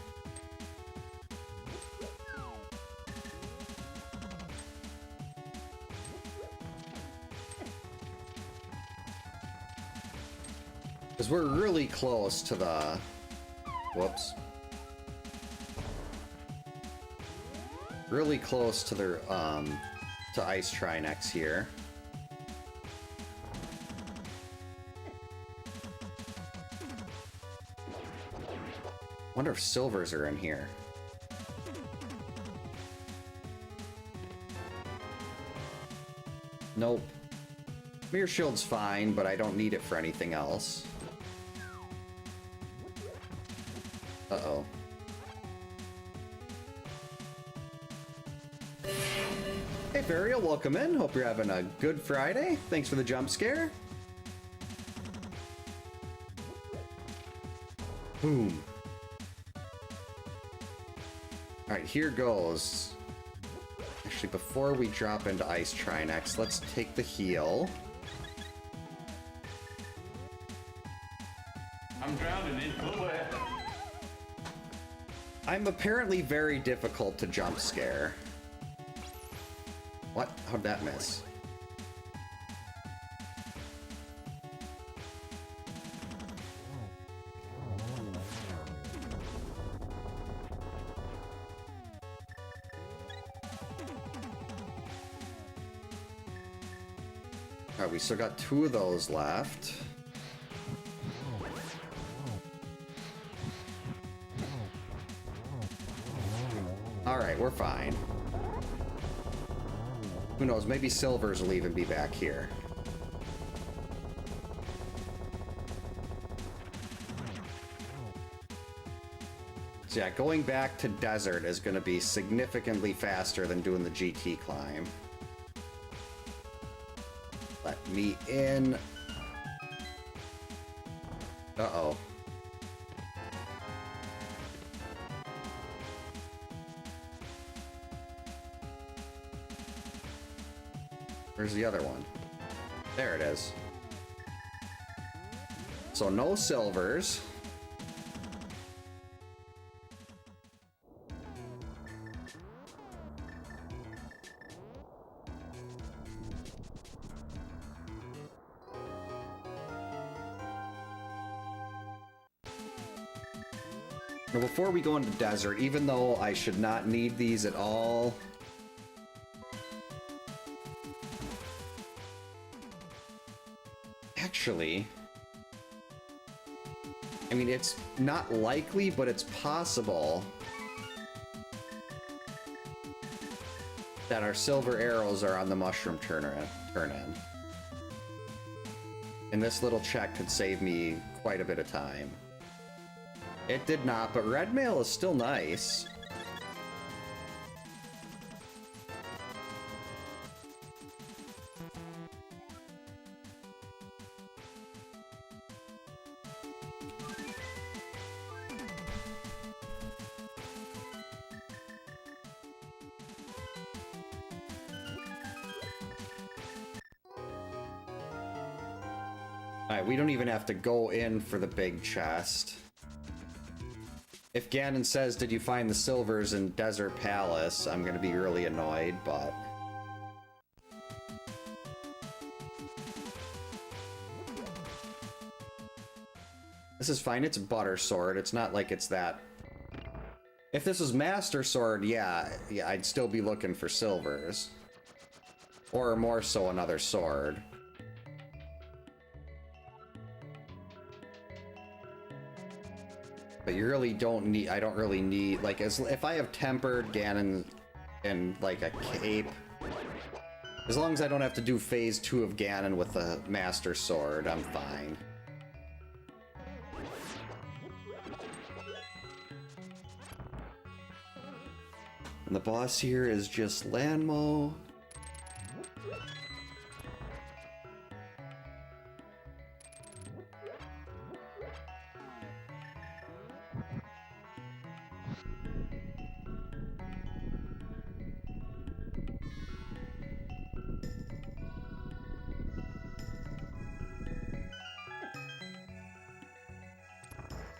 Because we're really close to the... Whoops. Really close to the, to Ice Trinex here. Wonder if silvers are in here. Nope. Mirror Shield's fine, but I don't need it for anything else. Uh-oh. Hey, Fariel, welcome in. Hope you're having a good Friday. Thanks for the jump scare. Boom. Alright, here goes. Actually, before we drop into Ice Trinex, let's take the heal. I'm drowning in fluid. I'm apparently very difficult to jump scare. What? How'd that miss? Alright, we still got 2 of those left. Alright, we're fine. Who knows, maybe silvers will even be back here. So yeah, going back to desert is going to be significantly faster than doing the GT climb. Let me in. Uh-oh. Where's the other one? There it is. So no silvers. Now before we go into desert, even though I should not need these at all, actually, I mean, it's not likely, but it's possible that our silver arrows are on the mushroom turn-in. And this little check could save me quite a bit of time. It did not, but red mail is still nice. Alright, we don't even have to go in for the big chest. If Ganon says, did you find the silvers in Desert Palace, I'm gonna be really annoyed, but... This is fine, it's Butter Sword, it's not like it's that... If this was Master Sword, yeah, I'd still be looking for silvers. Or more so another sword. But you really don't need, I don't really need, like, if I have Tempered, Ganon, and, like, a cape, as long as I don't have to do Phase 2 of Ganon with the Master Sword, I'm fine. And the boss here is just Lanmo.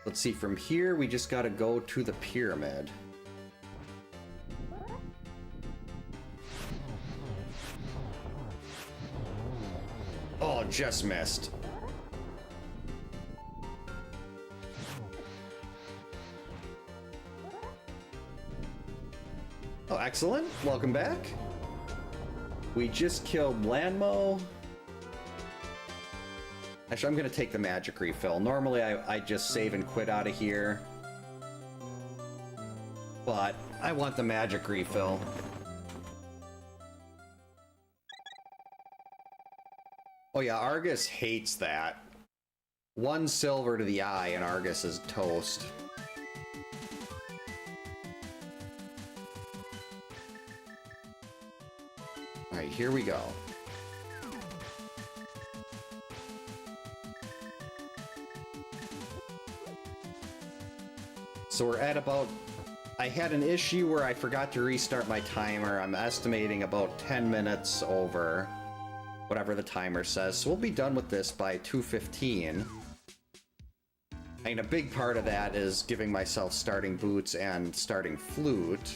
Let's see, from here, we just gotta go to the pyramid. Oh, just missed. Oh, excellent. Welcome back. We just killed Landmo. Actually, I'm going to take the magic refill. Normally, I just save and quit out of here. But I want the magic refill. Oh yeah, Argus hates that. 1 silver to the eye and Argus is toast. Alright, here we go. So we're at about... I had an issue where I forgot to restart my timer. I'm estimating about 10 minutes over whatever the timer says. So we'll be done with this by 2:15. I mean, a big part of that is giving myself starting boots and starting flute.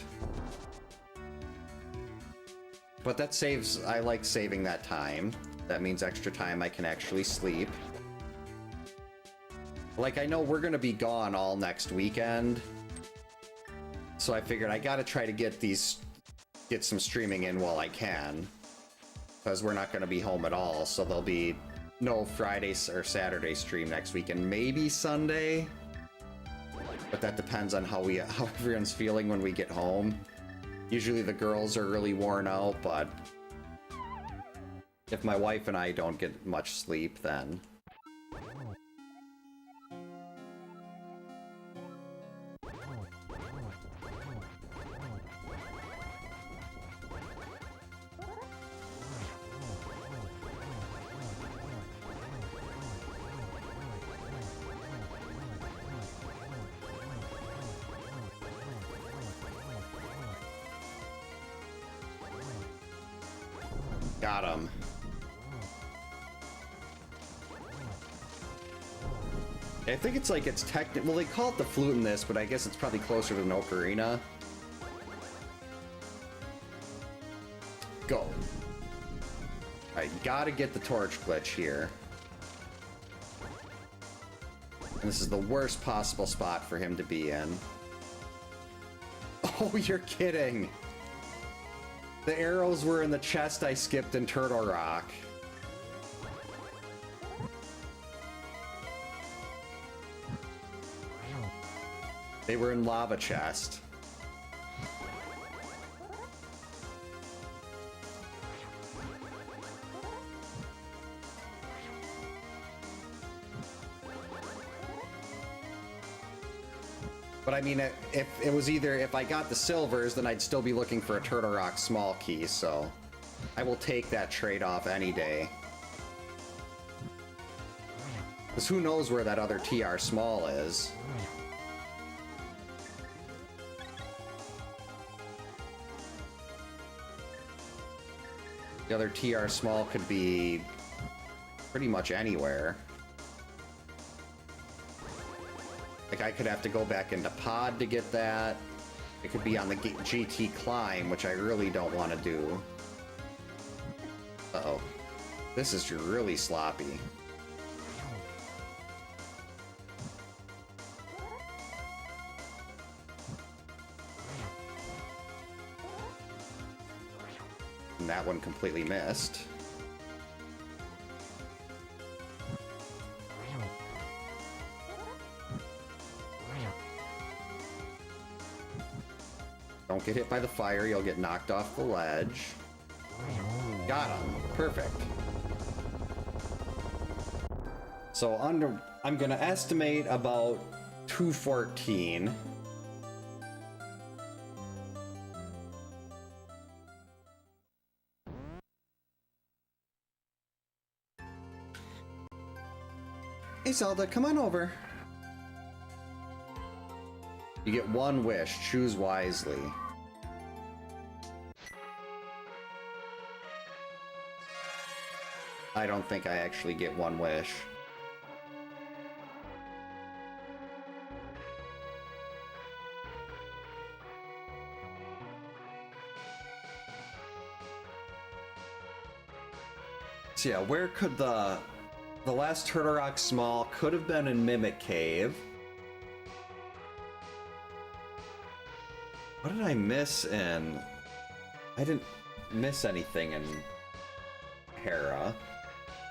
But that saves... I like saving that time. That means extra time I can actually sleep. Like, I know we're gonna be gone all next weekend. So I figured I gotta try to get some streaming in while I can. Because we're not gonna be home at all, so there'll be no Friday or Saturday stream next week, and maybe Sunday. But that depends on how everyone's feeling when we get home. Usually the girls are really worn out, but if my wife and I don't get much sleep, then... Got him. I think it's like it's technical. Well, they call it the flute in this, but I guess it's probably closer to an ocarina. Go. Alright, gotta get the torch glitch here. And this is the worst possible spot for him to be in. Oh, you're kidding! The arrows were in the chest I skipped in Turtle Rock. They were in Lava Chest. But I mean, if it was either, if I got the silvers, then I'd still be looking for a Turtle Rock small key, so I will take that trade-off any day. Because who knows where that other TR small is. The other TR small could be pretty much anywhere. Like, I could have to go back into Pod to get that. It could be on the GT Climb, which I really don't want to do. Uh-oh. This is really sloppy. And that one completely missed. Don't get hit by the fire, you'll get knocked off the ledge. Got him. Perfect. So I'm gonna estimate about 214. Hey Zelda, come on over. You get one wish. Choose wisely. I don't think I actually get one wish. So yeah, where could the last Turtle Rock small could have been in Mimic Cave. What did I miss in... I didn't miss anything in Hera.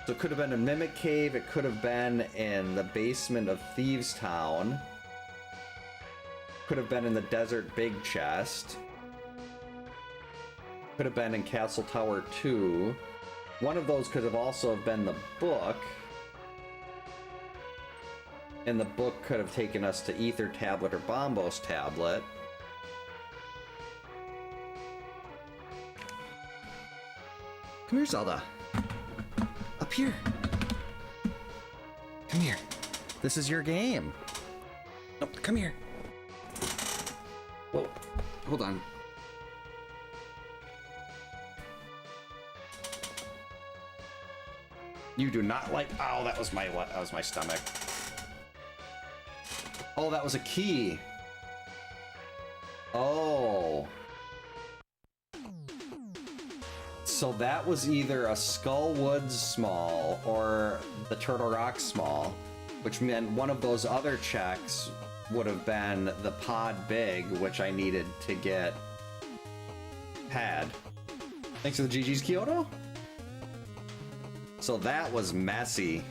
So it could have been in Mimic Cave, it could have been in the basement of Thieves Town. Could have been in the Desert Big Chest. Could have been in Castle Tower 2. One of those could have also been the book. And the book could have taken us to Ether Tablet or Bombos Tablet. Come here, Zelda. Up here. Come here. This is your game. No, come here. Whoa. Hold on. You do not like... Oh, that was my what? That was my stomach. Oh, that was a key. Oh. So that was either a Skull Woods small or the Turtle Rock small, which meant one of those other checks would have been the pod big, which I needed to get pad. Thanks for the GG's, Kyoto. So that was messy.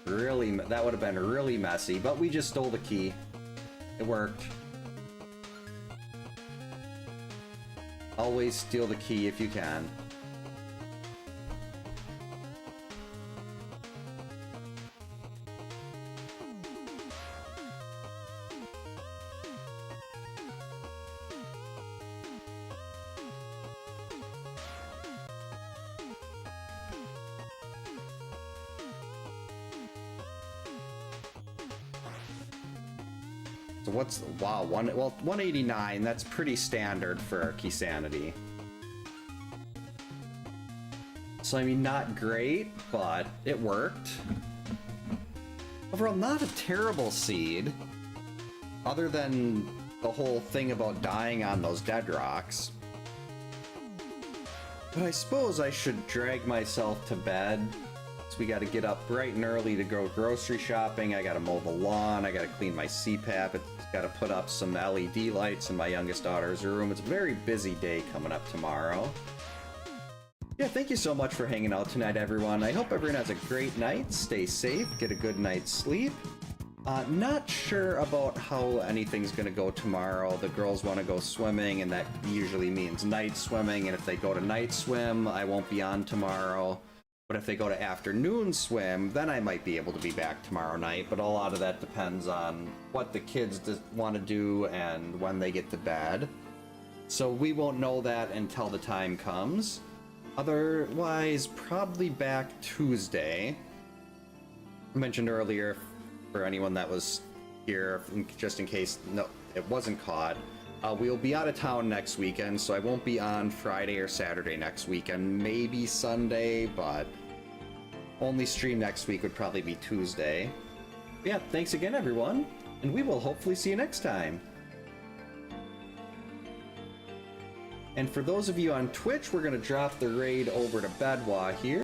Really, that would have been really messy, but we just stole the key. It worked. Always steal the key if you can. So what's, wow, 189, that's pretty standard for our key sanity. So I mean, not great, but it worked. Overall, not a terrible seed, other than the whole thing about dying on those dead rocks. But I suppose I should drag myself to bed. So we got to get up bright and early to go grocery shopping. I got to mow the lawn. I got to clean my CPAP. It's got to put up some LED lights in my youngest daughter's room. It's a very busy day coming up tomorrow. Yeah, thank you so much for hanging out tonight, everyone. I hope everyone has a great night. Stay safe. Get a good night's sleep. Not sure about how anything's going to go tomorrow. The girls want to go swimming, and that usually means night swimming. And if they go to night swim, I won't be on tomorrow. But if they go to afternoon swim, then I might be able to be back tomorrow night. But a lot of that depends on what the kids want to do and when they get to bed. So we won't know that until the time comes. Otherwise, probably back Tuesday. I mentioned earlier, for anyone that was here, just in case it wasn't caught, we'll be out of town next weekend, so I won't be on Friday or Saturday next weekend, maybe Sunday, but only stream next week would probably be Tuesday. But yeah, thanks again, everyone, and we will hopefully see you next time. And for those of you on Twitch, we're going to drop the raid over to Bedwa here.